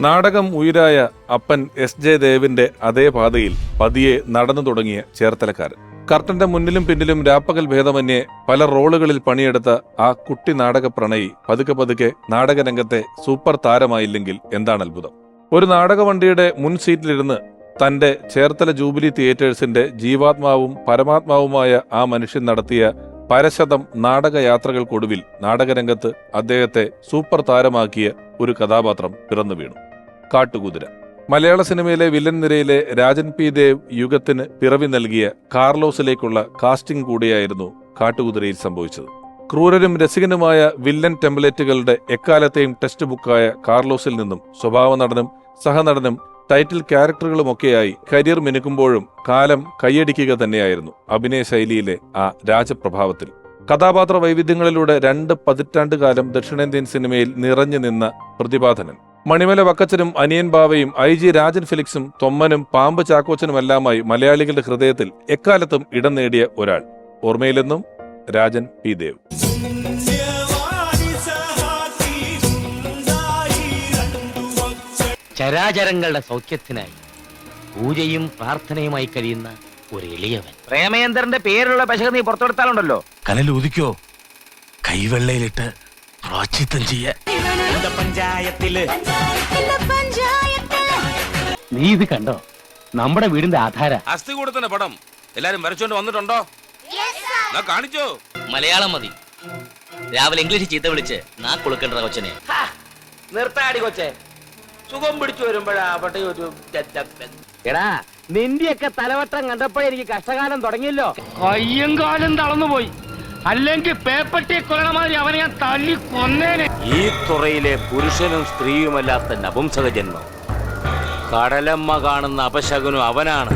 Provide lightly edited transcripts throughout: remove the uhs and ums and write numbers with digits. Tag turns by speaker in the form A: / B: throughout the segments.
A: നാടകം ഉയിരായ അപ്പൻ S.J. ദേവിന്റെ അതേ പാതയിൽ പതിയെ നടന്നു തുടങ്ങിയ ചേർത്തലക്കാരൻ. കർട്ടന്റെ മുന്നിലും പിന്നിലും രാപ്പകൽ ഭേദമന്യേ പല റോളുകളിൽ പണിയെടുത്ത ആ കുട്ടി നാടക പ്രണയി പതുക്കെ നാടകരംഗത്തെ സൂപ്പർ താരമായില്ലെങ്കിൽ എന്താണ് അത്ഭുതം. ഒരു നാടകവണ്ടിയുടെ മുൻ സീറ്റിലിരുന്ന് തന്റെ ചേർത്തല ജൂബിലി തിയേറ്റേഴ്സിന്റെ ജീവാത്മാവും പരമാത്മാവുമായ ആ മനുഷ്യൻ നടത്തിയ പരശതം നാടകയാത്രകൾക്കൊടുവിൽ നാടകരംഗത്ത് അദ്ദേഹത്തെ സൂപ്പർ താരമാക്കിയ ഒരു കഥാപാത്രം പിറന്നു വീണു. കാട്ടുകുതിര. മലയാള സിനിമയിലെ വില്ലൻ നിരയിലെ രാജൻ പി ദേവ് യുഗത്തിന് പിറവി നൽകിയ കാർലോസിലേക്കുള്ള കാസ്റ്റിംഗ് കൂടിയായിരുന്നു കാട്ടുകുതിരയിൽ സംഭവിച്ചത്. ക്രൂരരും രസികനുമായ വില്ലൻ ടെംപ്ലേറ്റുകളുടെ എക്കാലത്തെയും ടെക്സ്റ്റ് ബുക്കായ കാർലോസിൽ നിന്നും സ്വഭാവ നടനും സഹനടനും ടൈറ്റിൽ ക്യാരക്ടറുകളുമൊക്കെയായി കരിയർ മിനുക്കുമ്പോഴും കാലം കൈയടിക്കുക തന്നെയായിരുന്നു അഭിനയ ശൈലിയിലെ ആ രാജപ്രഭാവത്തിൽ. കഥാപാത്ര വൈവിധ്യങ്ങളിലൂടെ 2 പതിറ്റാണ്ട് കാലം ദക്ഷിണേന്ത്യൻ സിനിമയിൽ നിറഞ്ഞു നിന്ന പ്രതിഭാധനൻ. മണിമല വക്കച്ചനും അനിയൻ ബാവയും IG രാജൻ ഫെലിക്സും തൊമ്മനും പാമ്പ് ചാക്കോച്ചനുമെല്ലാമായി മലയാളികളുടെ ഹൃദയത്തിൽ എക്കാലത്തും ഇടം നേടിയ ഒരാൾ. ഓർമ്മയിലെന്നും രാജൻ പി ദേവ്.
B: ചരാചരങ്ങളുടെ സൗഖ്യത്തിനായി പൂജയും പ്രാർത്ഥനയുമായി കഴിയുന്ന ഒരു എളിയവൻ. പ്രേമേന്ദ്രന്റെ പേരുള്ള പശക നീ പുറത്തെടുത്താലുണ്ടല്ലോ,
C: കനലൂതിക്കോ, കൈവെള്ളയിലിട്ട് പ്രാച്ചിത്തം ചെയ്യ.
B: നീ ഇത് കണ്ടോ? നമ്മുടെ വീടിന്റെ ആധാര
D: അസ്ഥികൂടത്തിന്റെ പടം എല്ലാരും വരച്ചോണ്ട് വന്നിട്ടുണ്ടോ? കാണിച്ചോ?
E: മലയാളം മതി. രാവിലെ ഇംഗ്ലീഷ് ചീത്ത വിളിച്ച് നാ കൊടുക്കേണ്ട കൊച്ചനെ.
B: നിർത്താടി കൊച്ചെ, സുഖം പിടിച്ചു വരുമ്പോഴാ അവിടെ ഒരു എടാ നിന്റെയൊക്കെ തലവട്ടം കണ്ടപ്പോഴേ എനിക്ക് കഷ്ടകാലം തുടങ്ങിയല്ലോ. കയ്യും കാലം തളർന്നുപോയി, അല്ലെങ്കിൽ പേപ്പട്ടിയെ കൊല്ലണമാതിരി അവനെ ഞാൻ തല്ലി കൊന്നേനെ.
D: ഈ തുറയിലെ പുരുഷനും സ്ത്രീയുമല്ലാത്ത നപുംസക ജന്മം കടലമ്മ കാണുന്ന അപശകനും അവനാണ്.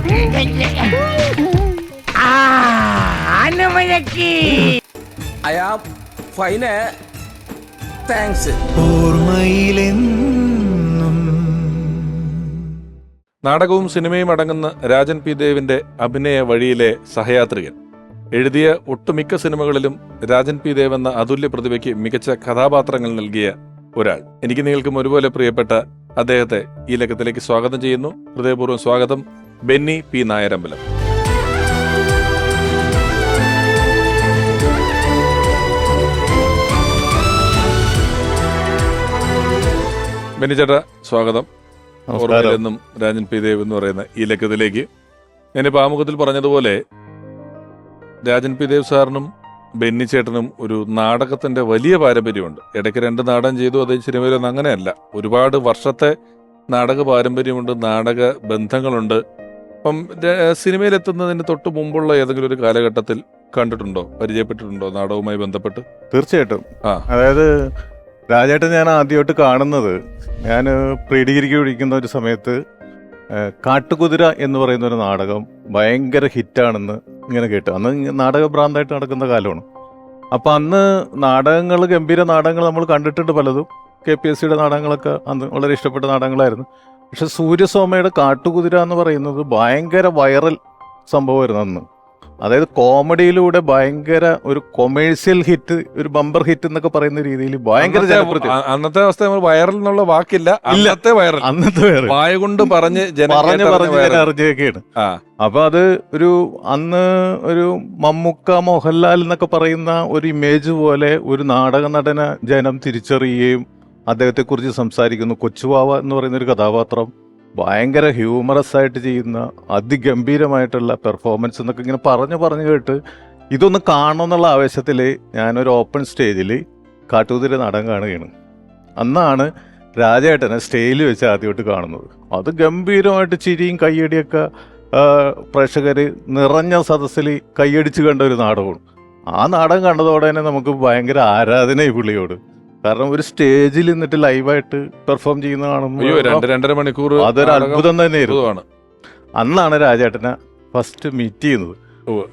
A: നാടകവും സിനിമയും അടങ്ങുന്ന രാജൻ പി ദേവിന്റെ അഭിനയ വഴിയിലെ സഹയാത്രികൻ. എഴുതിയ ഒട്ടുമിക്ക സിനിമകളിലും രാജൻ പി ദേവ് എന്ന അതുല്യ പ്രതിഭയ്ക്ക് മികച്ച കഥാപാത്രങ്ങൾ നൽകിയ ഒരാൾ. എനിക്ക് നിങ്ങൾക്കും ഒരുപോലെ പ്രിയപ്പെട്ട അദ്ദേഹത്തെ ഈ ലക്കത്തിലേക്ക് സ്വാഗതം ചെയ്യുന്നു. ഹൃദയപൂർവ്വം സ്വാഗതം, ബെന്നി പി നായരമ്പലം. ബെന്നി ചേട്ടാ, സ്വാഗതം. ഓർമ്മയിലെന്നും രാജൻ പി ദേവ് എന്ന് പറയുന്ന ഈ ലക്കത്തിലേക്ക്. ഞാനിപ്പോൾ ആമുഖത്തിൽ പറഞ്ഞതുപോലെ രാജൻ പി ദേവ് സാറിനും ബെന്നി ചേട്ടനും ഒരു നാടകത്തിന്റെ വലിയ പാരമ്പര്യമുണ്ട്. ഇടയ്ക്ക് 2 നാടകം ചെയ്തു, അതേ സിനിമയിലൊന്നും അങ്ങനെയല്ല. ഒരുപാട് വർഷത്തെ നാടക പാരമ്പര്യമുണ്ട്, നാടക ബന്ധങ്ങളുണ്ട്. അപ്പം സിനിമയിലെത്തുന്നതിന് തൊട്ട് മുമ്പുള്ള ഏതെങ്കിലും ഒരു കാലഘട്ടത്തിൽ കണ്ടിട്ടുണ്ടോ, പരിചയപ്പെട്ടിട്ടുണ്ടോ നാടകവുമായി ബന്ധപ്പെട്ട്?
F: തീർച്ചയായിട്ടും. അതായത് രാജേട്ടൻ ഞാൻ ആദ്യമായിട്ട് കാണുന്നത് ഞാൻ പ്രീ ഡിഗ്രിക്ക് പഠിക്കുന്ന ഒരു സമയത്ത് കാട്ടുകുതിര എന്ന് പറയുന്ന ഒരു നാടകം ഭയങ്കര ഹിറ്റാണെന്ന് ഇങ്ങനെ കേട്ടു. അന്ന് നാടക ഭ്രാന്തായിട്ട് നടക്കുന്ന കാലമാണ്. അപ്പം അന്ന് നാടകങ്ങൾ, ഗംഭീര നാടകങ്ങൾ നമ്മൾ കണ്ടിട്ടുണ്ട് പലതും. KPSCയുടെ നാടകങ്ങളൊക്കെ അന്ന് വളരെ ഇഷ്ടപ്പെട്ട നാടകങ്ങളായിരുന്നു. പക്ഷെ സൂര്യസോമയുടെ കാട്ടുകുതിര എന്ന് പറയുന്നത് ഭയങ്കര വൈറൽ സംഭവമായിരുന്നു അന്ന്. അതായത് കോമഡിയിലൂടെ ഭയങ്കര ഒരു കൊമേഴ്സ്യൽ ഹിറ്റ്, ഒരു ബമ്പർ ഹിറ്റ് എന്നൊക്കെ പറയുന്ന രീതിയിൽ ഭയങ്കര ജനപ്രിയ.
A: അന്നത്തെ അവസ്ഥ വൈറൽ എന്നുള്ള വാക്കില്ല, അന്നത്തെ വൈറൽ, വായ കൊണ്ട് പറഞ്ഞ്
F: അറിഞ്ഞൊക്കെയാണ്. അപ്പൊ അത് ഒരു അന്ന് ഒരു മമ്മൂക്ക, മോഹൻലാൽ എന്നൊക്കെ പറയുന്ന ഒരു ഇമേജ് പോലെ ഒരു നാടക നടന ജനം തിരിച്ചറിയുകയും അദ്ദേഹത്തെ കുറിച്ച് സംസാരിക്കുന്നു. കൊച്ചുവാവ എന്ന് പറയുന്ന ഒരു കഥാപാത്രം ഭയങ്കര ഹ്യൂമറസ് ആയിട്ട് ചെയ്യുന്ന അതിഗംഭീരമായിട്ടുള്ള പെർഫോമൻസ് എന്നൊക്കെ ഇങ്ങനെ പറഞ്ഞു കേട്ട് ഇതൊന്ന് കാണണമെന്നുള്ള ആവേശത്തിൽ ഞാനൊരു ഓപ്പൺ സ്റ്റേജിൽ കാട്ടുകുതിര നാടകം കാണുകയാണ്. അന്നാണ് രാജേട്ടനെ സ്റ്റേജിൽ വെച്ച് ആദ്യമായിട്ട് കാണുന്നത്. അത് ഗംഭീരമായിട്ട് ചിരിയും കയ്യടിയൊക്കെ പ്രേക്ഷകർ നിറഞ്ഞ സദസ്സിൽ കയ്യടിച്ച് കണ്ട ഒരു നാടകമാണ്. ആ നാടകം കണ്ടതോടെ തന്നെ നമുക്ക് ഭയങ്കര ആരാധനയായി പുള്ളിയോട്. കാരണം ഒരു സ്റ്റേജിൽ നിന്നിട്ട് ലൈവായിട്ട് പെർഫോം ചെയ്യുന്ന കാണുമ്പോൾ
A: 2-2.5 മണിക്കൂർ
F: അതൊരു അത്ഭുതം തന്നെയായിരുന്നു. അന്നാണ് രാജേട്ടനെ ഫസ്റ്റ് മീറ്റ് ചെയ്യുന്നത്.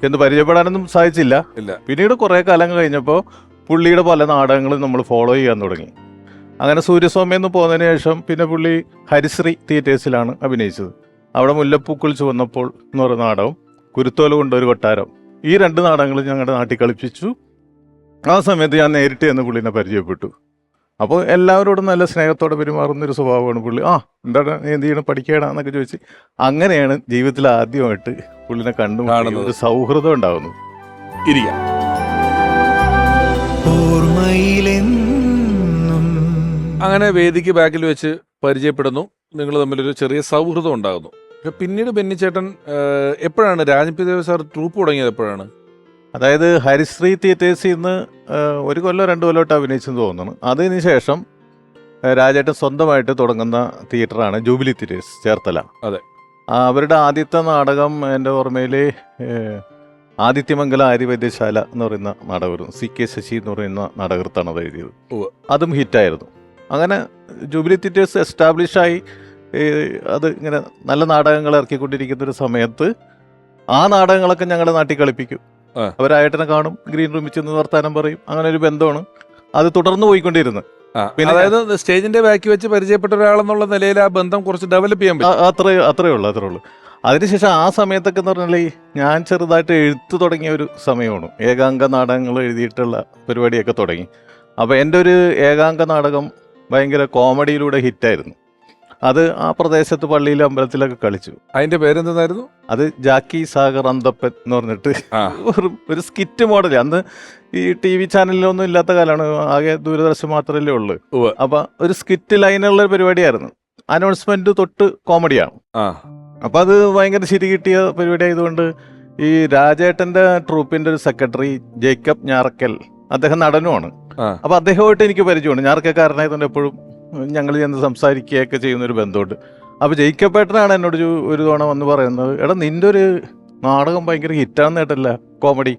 F: എന്ന് പരിചയപ്പെടാനൊന്നും സാധിച്ചില്ല. പിന്നീട് കുറെ കാലം കഴിഞ്ഞപ്പോൾ പുള്ളിയുടെ പല നാടകങ്ങളും നമ്മൾ ഫോളോ ചെയ്യാൻ തുടങ്ങി. അങ്ങനെ സൂര്യസ്വാമിന്ന് പോകുന്നതിന് ശേഷം പിന്നെ പുള്ളി ഹരിശ്രീ തിയേറ്റേഴ്സിലാണ് അഭിനയിച്ചത്. അവിടെ മുല്ലപ്പൂക്കൾ ചുവന്നപ്പോൾ എന്ന് പറയുന്ന നാടകം, കുരുത്തോല കൊണ്ടൊരു കൊട്ടാരം, ഈ 2 നാടകങ്ങൾ ഞങ്ങളുടെ നാട്ടിൽ കളിപ്പിച്ചു. ആ സമയത്ത് ഞാൻ നേരിട്ട് എന്ന് പുള്ളിനെ പരിചയപ്പെട്ടു. അപ്പോൾ എല്ലാവരോടും നല്ല സ്നേഹത്തോടെ പെരുമാറുന്നൊരു സ്വഭാവമാണ് പുള്ളി. എന്താണ് നീ എന്ത് ചെയ്യണം, പഠിക്കണം എന്നൊക്കെ ചോദിച്ച് അങ്ങനെയാണ് ജീവിതത്തിൽ ആദ്യമായിട്ട് പുള്ളിനെ കണ്ടുമുട്ടുന്നത്, ഒരു സൗഹൃദം ഉണ്ടാകുന്നു.
A: ഇരിക്കാം. അങ്ങനെ വേദിക്ക് ബാക്കിൽ വെച്ച് പരിചയപ്പെടുന്നു, നിങ്ങൾ തമ്മിലൊരു ചെറിയ സൗഹൃദം ഉണ്ടാകുന്നു. പക്ഷെ പിന്നീട് ബെന്നിച്ചേട്ടൻ എപ്പോഴാണ് Rajan P Dev sir troupe തുടങ്ങിയത്? എപ്പോഴാണ്?
F: അതായത് ഹരിശ്രീ തിയേറ്റേഴ്സിൽ നിന്ന് 1 കൊല്ലോ 2 കൊല്ലോട്ട് അഭിനയിച്ചെന്ന് തോന്നുന്നു. അതിന് ശേഷം രാജേട്ടൻ സ്വന്തമായിട്ട് തുടങ്ങുന്ന തിയേറ്ററാണ് ജൂബിലി തിയേറ്റേഴ്സ് ചേർത്തല.
A: അതെ.
F: അവരുടെ ആദ്യത്തെ നാടകം എൻ്റെ ഓർമ്മയിൽ ആദിത്യമംഗലം ആര്യവൈദ്യശാല എന്ന് പറയുന്ന നാടകമായിരുന്നു. CK ശശി എന്ന് പറയുന്ന നാടകത്താണ് അത് എഴുതിയത്. അതും ഹിറ്റായിരുന്നു. അങ്ങനെ ജൂബിലി തിയേറ്റേഴ്സ് എസ്റ്റാബ്ലിഷായി അത് ഇങ്ങനെ നല്ല നാടകങ്ങൾ ഇറക്കിക്കൊണ്ടിരിക്കുന്ന ഒരു സമയത്ത് ആ നാടകങ്ങളൊക്കെ ഞങ്ങളുടെ നാട്ടിൽ കളിപ്പിക്കും. അവരായിട്ടനെ കാണും, ഗ്രീൻ റൂമിൽ ചെന്ന് വർത്താനം പറയും. അങ്ങനെ ഒരു ബന്ധമാണ് അത് തുടർന്ന് പോയിക്കൊണ്ടിരുന്നത്.
A: പിന്നെ അതായത് സ്റ്റേജിന്റെ ബാക്കി വെച്ച് പരിചയപ്പെട്ട ഒരാളെന്നുള്ള നിലയിൽ ആ ബന്ധം കുറച്ച് ഡെവലപ്പ് ചെയ്യാൻ പറ്റും.
F: അത്രേ ഉള്ളൂ. അതിനുശേഷം ആ സമയത്തൊക്കെ എന്ന് പറഞ്ഞാൽ ഞാൻ ചെറുതായിട്ട് എഴുത്ത് തുടങ്ങിയ ഒരു സമയമാണ്. ഏകാംഗ നാടകങ്ങൾ എഴുതിയിട്ടുള്ള പരിപാടിയൊക്കെ തുടങ്ങി. അപ്പോൾ എൻ്റെ ഒരു ഏകാംഗ നാടകം ഭയങ്കര കോമഡിയിലൂടെ ഹിറ്റായിരുന്നു. അത് ആ പ്രദേശത്ത് പള്ളിയിലും അമ്പലത്തിലൊക്കെ കളിച്ചു.
A: അതിന്റെ പേരെന്തായിരുന്നു? അത്
F: ജാക്കി സാഗർ അന്തപ്പൻ എന്ന് പറഞ്ഞിട്ട് ഒരു സ്കിറ്റ് മോഡൽ. അന്ന് ഈ TV ചാനലിലൊന്നും ഇല്ലാത്ത കാലമാണ്, ആകെ ദൂരദർശൻ മാത്രമല്ലേ ഉള്ളൂ. അപ്പൊ ഒരു സ്കിറ്റ് ലൈനുള്ള ഒരു പരിപാടിയായിരുന്നു. അനൗൺസ്മെന്റ് തൊട്ട് കോമഡിയാണ്. അപ്പൊ അത് ഭയങ്കര ശരി കിട്ടിയ പരിപാടി ആയതുകൊണ്ട് ഈ രാജേട്ടന്റെ ട്രൂപ്പിന്റെ ഒരു സെക്രട്ടറി ജേക്കബ് ഞാറക്കൽ, അദ്ദേഹം നടനുമാണ്. അപ്പൊ അദ്ദേഹമായിട്ട് എനിക്ക് പരിചയമുണ്ട്. ഞാറക്കക്കാരനായതുകൊണ്ട് എപ്പോഴും ഞങ്ങൾ ചെന്ന് സംസാരിക്കുകയൊക്കെ ചെയ്യുന്നൊരു ബന്ധമുണ്ട്. അപ്പോൾ ജയിക്കപ്പേട്ടനാണ് എന്നോട് ഒരു തവണ വന്ന് പറയുന്നത്, എടാ നിൻ്റെ ഒരു നാടകം ഭയങ്കര ഹിറ്റാന്ന് കേട്ടല്ല, കോമഡി,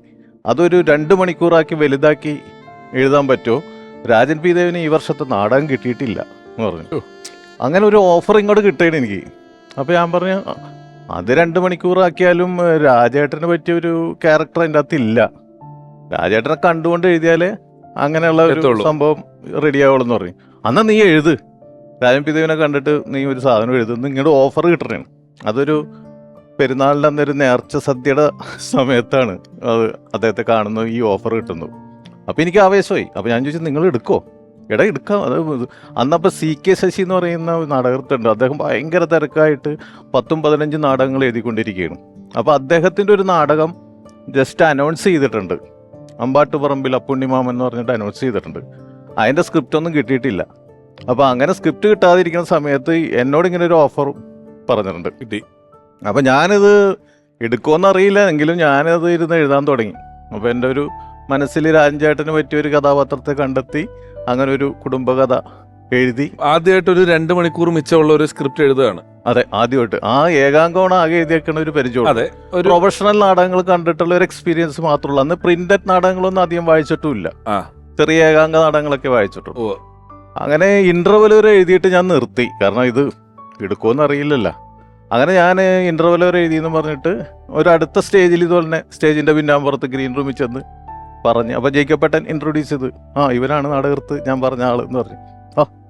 F: അതൊരു 2 മണിക്കൂറാക്കി വലുതാക്കി എഴുതാൻ പറ്റുമോ? രാജൻ പി ദേവിന് ഈ വർഷത്തെ നാടകം കിട്ടിയിട്ടില്ല എന്ന് പറഞ്ഞു. അങ്ങനെ ഒരു ഓഫർ ഇങ്ങോട്ട് കിട്ടിയത് എനിക്ക്. അപ്പോൾ ഞാൻ പറഞ്ഞു, അത് 2 മണിക്കൂറാക്കിയാലും രാജേട്ടന് പറ്റിയ ഒരു ക്യാരക്ടർ അതിൻ്റെ അകത്തില്ല, രാജേട്ടനെ കണ്ടുകൊണ്ട് എഴുതിയാലേ അങ്ങനെയുള്ള ഒരു സംഭവം റെഡിയാവുള്ളൂ എന്ന് പറഞ്ഞു. അന്നാ നീ എഴുത്, രാജൻ പി ദേവിനെ കണ്ടിട്ട് നീ ഒരു സാധനം എഴുതുന്നു, ഇങ്ങോട്ട് ഓഫർ കിട്ടണേ. അതൊരു പെരുന്നാളിൻ്റെ അന്നൊരു നേർച്ച സദ്യയുടെ സമയത്താണ് അത് അദ്ദേഹത്തെ കാണുന്നത്, ഈ ഓഫർ കിട്ടുന്നത്. അപ്പോൾ എനിക്ക് ആവേശമായി. അപ്പോൾ ഞാൻ ചോദിച്ചു, നിങ്ങൾ എടുക്കോ? എടുക്കാം. അത് അന്നപ്പോൾ CK ശശി എന്ന് പറയുന്ന ഒരു നാടകത്തുണ്ട്. അദ്ദേഹം ഭയങ്കര തിരക്കായിട്ട് 10-15 നാടകങ്ങൾ എഴുതിക്കൊണ്ടിരിക്കുകയാണ്. അപ്പോൾ അദ്ദേഹത്തിൻ്റെ ഒരു നാടകം ജസ്റ്റ് അനൗൺസ് ചെയ്തിട്ടുണ്ട്, അമ്പാട്ടുപറമ്പിൽ അപ്പുണ്ണിമാമൻ എന്ന് പറഞ്ഞിട്ട് അനൗൺസ് ചെയ്തിട്ടുണ്ട്. അതിൻ്റെ സ്ക്രിപ്റ്റ് ഒന്നും കിട്ടിയിട്ടില്ല. അപ്പോൾ അങ്ങനെ സ്ക്രിപ്റ്റ് കിട്ടാതിരിക്കുന്ന സമയത്ത് എന്നോട് ഇങ്ങനെ ഒരു ഓഫർ പറഞ്ഞിട്ടുണ്ട്, കിട്ടി. അപ്പം ഞാനിത് എടുക്കുമെന്ന് അറിയില്ല, എങ്കിലും ഞാനത് ഇരുന്ന് എഴുതാൻ തുടങ്ങി. അപ്പോൾ എൻ്റെ ഒരു മനസ്സിൽ രാജൻചേട്ടന് പറ്റിയൊരു കഥാപാത്രത്തെ കണ്ടെത്തി അങ്ങനെ ഒരു കുടുംബകഥ എഴുതി.
A: ആദ്യമായിട്ട് ഒരു 2 മണിക്കൂർ മിച്ചമുള്ള ഒരു സ്ക്രിപ്റ്റ് എഴുതുകയാണ്.
F: അതെ, ആദ്യമായിട്ട്. ആ ഏകാംഗമാണ് ആകെ എഴുതിയേക്കണ ഒരു പരിചയം.
A: അതെ,
F: പ്രൊഫഷണൽ നാടകങ്ങൾ കണ്ടിട്ടുള്ള ഒരു എക്സ്പീരിയൻസ് മാത്രമുള്ളൂ. അന്ന് പ്രിന്റഡ് നാടകങ്ങളൊന്നും അധികം വായിച്ചിട്ടുമില്ല, ചെറിയ ഏകാംഗ നാടകങ്ങളൊക്കെ വായിച്ചിട്ടുള്ളൂ. അങ്ങനെ ഇന്റർവെൽ വരെ എഴുതിയിട്ട് ഞാൻ നിർത്തി, കാരണം ഇത് എടുക്കുമെന്ന് അറിയില്ലല്ലോ. അങ്ങനെ ഞാൻ ഇന്റർവെൽ വരെ എഴുതിയെന്ന് പറഞ്ഞിട്ട് ഒരു അടുത്ത സ്റ്റേജിൽ ഇതുപോലെ സ്റ്റേജിന്റെ പിന്നാമ്പുറത്ത് ഗ്രീൻ റൂമിൽ ചെന്ന് പറഞ്ഞ്, അപ്പോൾ ജയിക്കപ്പെട്ടൻ ഇൻട്രൊഡ്യൂസ് ചെയ്ത്, ഇവനാണ് നാടകർത്ത് ഞാൻ പറഞ്ഞ ആൾ എന്ന് പറഞ്ഞു.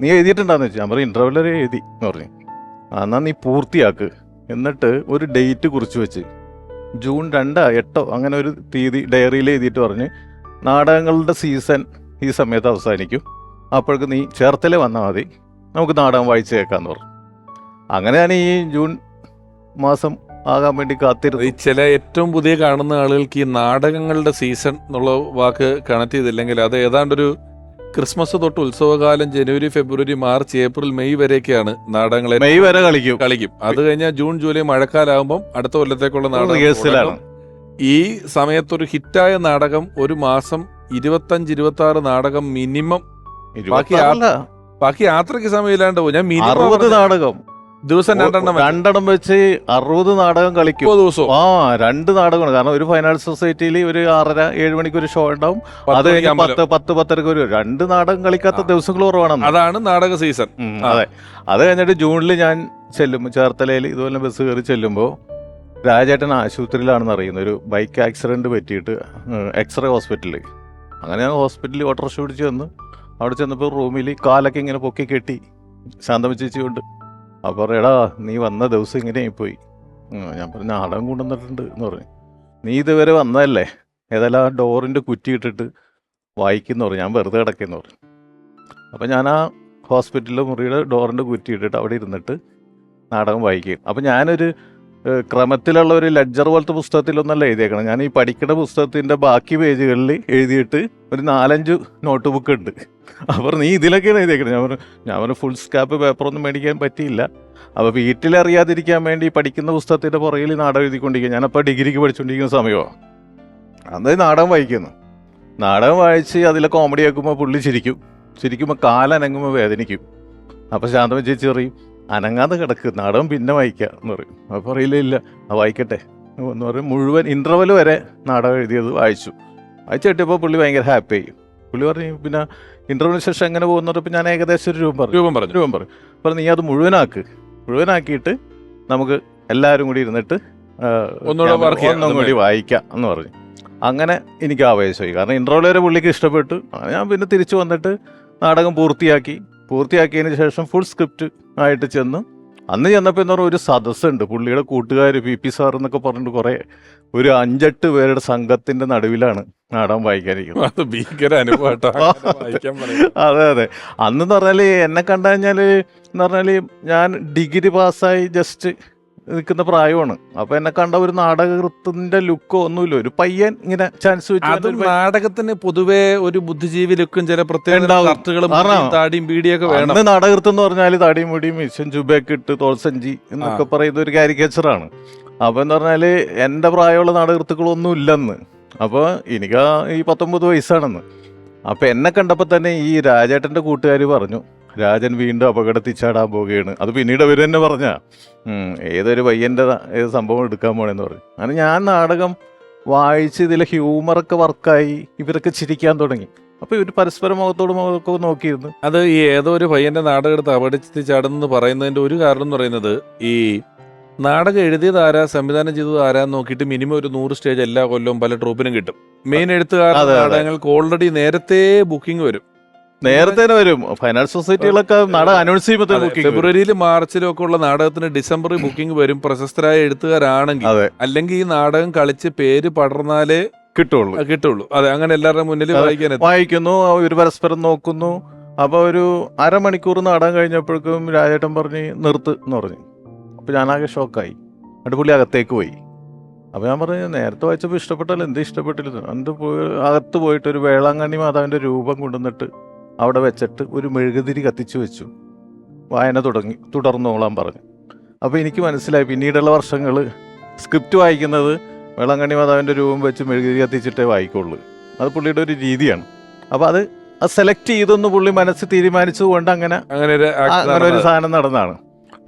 F: നീ എഴുതിയിട്ടുണ്ടാന്ന് വെച്ചു. ഞാൻ പറഞ്ഞു ഇന്റർവെൽ വരെ എഴുതി എന്ന് പറഞ്ഞു. എന്നാൽ നീ പൂർത്തിയാക്ക്, എന്നിട്ട് ഒരു ഡേറ്റ് കുറിച്ച് വെച്ച് ജൂൺ 2, 8 അങ്ങനെ ഒരു തീയതി ഡയറിയിൽ എഴുതിയിട്ട് പറഞ്ഞ്, നാടകങ്ങളുടെ സീസൺ ഈ സമയത്ത് അവസാനിക്കും, അപ്പോഴേക്ക് നീ ചേർത്തല വന്നാൽ മതി, നമുക്ക് നാടകം വായിച്ച് കേൾക്കാമെന്ന് പറഞ്ഞു. അങ്ങനെ ഞാൻ ഈ ജൂൺ മാസം ആകാൻ വേണ്ടി കാത്തിരുന്നു.
A: ചില ഏറ്റവും പുതിയ കാണുന്ന ആളുകൾക്ക് ഈ നാടകങ്ങളുടെ സീസൺ എന്നുള്ള വാക്ക് കണക്ട് ചെയ്തില്ലെങ്കിൽ അത് ഏതാണ്ടൊരു ക്രിസ്മസ് തൊട്ട് ഉത്സവകാലം ജനുവരി, ഫെബ്രുവരി, മാർച്ച്, ഏപ്രിൽ, മെയ് വരെയൊക്കെയാണ് നാടകങ്ങൾ.
F: മെയ് വരെ കളിക്കും.
A: അത് കഴിഞ്ഞാൽ ജൂൺ, ജൂലൈ മഴക്കാലാകുമ്പോൾ അടുത്ത കൊല്ലത്തേക്കുള്ള നാടകം. ഈ സമയത്തൊരു ഹിറ്റായ നാടകം ഒരു മാസം 25-26 നാടകം മിനിമം. ബാക്കി യാത്രയ്ക്ക് സമയമില്ലാണ്ട് പോകും. ഞാൻ
F: 60 നാടകം
A: ദിവസം 2
F: വെച്ച് 60 നാടകം കളിക്കും ദിവസവും. 2 നാടകമാണ്. കാരണം ഒരു ഫൈനാൻസ് സൊസൈറ്റിയിൽ ഒരു 6:30-7 മണിക്ക് ഒരു ഷോ ഉണ്ടാവും, അത് കഴിഞ്ഞ് 10-10:30 ഒരു 2 നാടകം കളിക്കാത്ത ദിവസങ്ങൾ കുറവാണ്.
A: അതാണ് നാടക സീസൺ.
F: അതെ. അത് കഴിഞ്ഞിട്ട് ജൂണിൽ ഞാൻ ചെല്ലുമ്പോൾ ചേർത്തലയിൽ ഇതുപോലെ ബസ് കയറി ചെല്ലുമ്പോൾ രാജേട്ടൻ ആശുപത്രിയിലാണെന്ന് അറിയുന്നത്. ഒരു ബൈക്ക് ആക്സിഡന്റ് പറ്റിയിട്ട് എക്സ്റേ ഹോസ്പിറ്റലിൽ. അങ്ങനെ ഞാൻ ഹോസ്പിറ്റലിൽ ഓട്ടോറിക്ഷ പിടിച്ച് വന്ന് അവിടെ ചെന്നപ്പോൾ റൂമിൽ കാലൊക്കെ ഇങ്ങനെ പൊക്കി കെട്ടി ശാന്തമ ചേച്ചി കൊണ്ട്. അപ്പോൾ എടാ നീ വന്ന ദിവസം ഇങ്ങനെയായി പോയി. ഞാൻ പറഞ്ഞു നാടകം കൊണ്ടുവന്നിട്ടുണ്ട് എന്ന് പറഞ്ഞു. നീ ഇതുവരെ വന്നതല്ലേ, ഏതായാലും ആ ഡോറിൻ്റെ കുറ്റി ഇട്ടിട്ട് വായിക്കുന്നു പറഞ്ഞു. ഞാൻ വെറുതെ കിടക്കുന്നു പറഞ്ഞു. അപ്പം ഞാൻ ആ ഹോസ്പിറ്റലിലെ മുറിയുടെ ഡോറിൻ്റെ കുറ്റിയിട്ടിട്ട് അവിടെ ഇരുന്നിട്ട് നാടകം വായിക്കും. അപ്പം ഞാനൊരു ക്രമത്തിലുള്ള ഒരു ലെഡ്ജർ പോലത്തെ പുസ്തകത്തിലൊന്നല്ല എഴുതിയേക്കണം. ഞാൻ ഈ പഠിക്കുന്ന പുസ്തകത്തിൻ്റെ ബാക്കി പേജുകളിൽ എഴുതിയിട്ട് ഒരു 4-5 നോട്ട് ബുക്ക് ഉണ്ട്. അപ്പോൾ നീ ഇതിലൊക്കെയാണ് എഴുതിയേക്കണം. ഞാൻ പറഞ്ഞു ഫുൾ സ്കാപ്പ് പേപ്പറൊന്നും മേടിക്കാൻ പറ്റിയില്ല. അപ്പോൾ വീട്ടിലറിയാതിരിക്കാൻ വേണ്ടി പഠിക്കുന്ന പുസ്തകത്തിൻ്റെ പുറകിൽ നാടകം എഴുതിക്കൊണ്ടിരിക്കുക. ഞാനപ്പോൾ ഡിഗ്രിക്ക് പഠിച്ചുകൊണ്ടിരിക്കുന്ന സമയമാണ്. അന്ന് നാടകം വായിക്കുന്നു. നാടകം വായിച്ച് അതിലെ കോമഡി കേൾക്കുമ്പോൾ പുള്ളി ചിരിക്കുമ്പോൾ കാലനങ്ങുമ്പോൾ വേദനിക്കും. അപ്പോൾ ശാന്തമ്മ ചേച്ചി പറയും, അനങ്ങാതെ കിടക്ക്, നാടകം പിന്നെ വായിക്കാം എന്ന് പറയും. അപ്പോൾ അറിയില്ല വായിക്കട്ടെ എന്ന് പറയും. മുഴുവൻ ഇൻ്റർവെൽ വരെ നാടകം എഴുതിയത് വായിച്ചു കിട്ടിയപ്പോൾ പുള്ളി ഭയങ്കര ഹാപ്പി ആയി. പുള്ളി പറഞ്ഞു പിന്നെ ഇൻ്റർവെലിന് ശേഷം എങ്ങനെ പോകുന്നപ്പോൾ ഞാൻ ഏകദേശം ഒരു രൂപം പറഞ്ഞു. അപ്പോൾ നീ അത് മുഴുവനാക്കിയിട്ട് നമുക്ക് എല്ലാവരും കൂടി ഇരുന്നിട്ട് ഒന്നും കൂടി വായിക്കാം എന്ന് പറഞ്ഞു. അങ്ങനെ എനിക്ക് ആവേശമായി. കാരണം ഇൻ്റർവെൽ വരെ പുള്ളിക്ക് ഇഷ്ടപ്പെട്ടു. ഞാൻ പിന്നെ തിരിച്ചു വന്നിട്ട് നാടകം പൂർത്തിയാക്കിയതിന് ശേഷം ഫുൾ സ്ക്രിപ്റ്റ് ആയിട്ട് അന്ന് ചെന്നപ്പോൾ എന്ന് പറഞ്ഞാൽ ഒരു സദസ്സുണ്ട്. പുള്ളിയുടെ കൂട്ടുകാർ PP സാർ എന്നൊക്കെ പറഞ്ഞിട്ട് കുറേ ഒരു 5-8 പേരുടെ സംഘത്തിന്റെ നടുവിലാണ് നാടകം വായിക്കാനിരിക്കുന്നത്. അതെ. അന്നെന്ന് പറഞ്ഞാൽ എന്നെ കണ്ടു കഴിഞ്ഞാൽ എന്ന് പറഞ്ഞാൽ ഞാൻ ഡിഗ്രി പാസ്സായി ജസ്റ്റ് നിൽക്കുന്ന പ്രായമാണ്. അപ്പൊ എന്നെ കണ്ട ഒരു നാടകത്തിന്റെ ലുക്കോ ഒന്നുമില്ല, ഒരു പയ്യൻ ഇങ്ങനെ ചാൻസ് വെച്ചു.
A: നാടകത്തിന് പൊതുവെ ഒരു ബുദ്ധിജീവി ലുക്കും ചില പ്രത്യേക താടിയും ബീഡിയൊക്കെ വേണം.
F: അന്ന് നാടകൃത്ത് എന്ന് പറഞ്ഞാൽ താടിയും മുടിയും മിഷൻ ചുബയൊക്കെ ഇട്ട് തോൾസഞ്ചി എന്നൊക്കെ പറയുന്ന ഒരു കാരിക്കേച്ചറാണ്. അപ്പൊ എന്ന് പറഞ്ഞാല് എന്റെ പ്രായമുള്ള നാടകൃത്തുക്കളൊന്നും ഇല്ലെന്ന്. അപ്പൊ എനിക്ക് ഈ 19 വയസ്സാണെന്ന്. അപ്പൊ എന്നെ കണ്ടപ്പോ തന്നെ ഈ രാജേട്ടന്റെ കൂട്ടുകാർ പറഞ്ഞു, രാജൻ വീണ്ടും അപകടത്തിൽ ചാടാൻ പോവുകയാണ്. അത് പിന്നീട് അവർ തന്നെ പറഞ്ഞാ ഏതൊരു പയ്യന്റെ ഏത് സംഭവം എടുക്കാൻ പോണെന്ന് പറഞ്ഞു. അങ്ങനെ ഞാൻ നാടകം വായിച്ച് ഇതിലെ ഹ്യൂമറൊക്കെ വർക്കായി, ഇവരൊക്കെ ചിരിക്കാൻ തുടങ്ങി. അപ്പൊ ഇവർ പരസ്പരം മുഖത്തോട് നോക്കിയിരുന്നു.
A: അത് ഈ ഏതോ ഒരു പയ്യന്റെ നാടകം എടുത്ത് അപകടത്തിൽ ചാടുന്നെന്ന് പറയുന്നതിന്റെ ഒരു കാരണം എന്ന് പറയുന്നത്, ഈ നാടകം എഴുതിയത് ആരാ, സംവിധാനം ചെയ്തത് ആരാന്ന് നോക്കിയിട്ട് മിനിമം ഒരു 100 സ്റ്റേജ് എല്ലാ കൊല്ലവും പല ട്രൂപ്പിനും കിട്ടും. മെയിൻ എഴുത്തുകാരുടെ നാടകങ്ങൾക്ക് ഓൾറെഡി നേരത്തെ ബുക്കിംഗ് വരും.
F: ഫൈനാൻസ് സൊസൈറ്റികളൊക്കെ നാടകം അനൗൺസ് ചെയ്യുമ്പോൾ
A: ഫെബ്രുവരിയിലും മാർച്ചിലും ഒക്കെ ഉള്ള നാടകത്തിന് ഡിസംബറിൽ ബുക്കിംഗ് വരും. പ്രശസ്തരായ എഴുത്തുകാരാണെങ്കിൽ, അല്ലെങ്കിൽ ഈ നാടകം കളിച്ച് പേര് പടർന്നാലേ കിട്ടുള്ളൂ. അതെ, അങ്ങനെ എല്ലാവരുടെ മുന്നിൽ
F: വായിക്കുന്നു, ഇവർ പരസ്പരം നോക്കുന്നു. അപ്പൊ ഒരു അരമണിക്കൂർ നാടകം കഴിഞ്ഞപ്പോഴേക്കും രാജേട്ടൻ പറഞ്ഞ് നിർത്ത് എന്ന് പറഞ്ഞു. അപ്പൊ ഞാനാകെ ഷോക്കായി. എന്നിട്ട് പുള്ളി അകത്തേക്ക് പോയി. അപ്പൊ ഞാൻ പറഞ്ഞു, നേരത്തെ വായിച്ചപ്പോൾ ഇഷ്ടപ്പെട്ടല്ലോ, എന്ത് ഇഷ്ടപ്പെട്ടില്ല? അകത്ത് പോയിട്ട് ഒരു വേളാങ്കണ്ണി മാതാവിന്റെ രൂപം കൊണ്ടുവന്നിട്ട് അവിടെ വെച്ചിട്ട് ഒരു മെഴുകുതിരി കത്തിച്ചു വെച്ചു. വായന തുടർന്നോളാൻ പറഞ്ഞു. അപ്പോൾ എനിക്ക് മനസ്സിലായി പിന്നീടുള്ള വർഷങ്ങൾ സ്ക്രിപ്റ്റ് വായിക്കുന്നത് വേളാങ്കണ്ണി മാതാവിൻ്റെ രൂപം വെച്ച് മെഴുകുതിരി കത്തിച്ചിട്ടേ വായിക്കുള്ളൂ. അത് പുള്ളിയുടെ ഒരു രീതിയാണ്. അപ്പോൾ അത് സെലക്ട് ചെയ്തൊന്ന് പുള്ളി മനസ്സ് തീരുമാനിച്ചതുകൊണ്ട് അങ്ങനെ ഒരു സാധനം നടന്നതാണ്.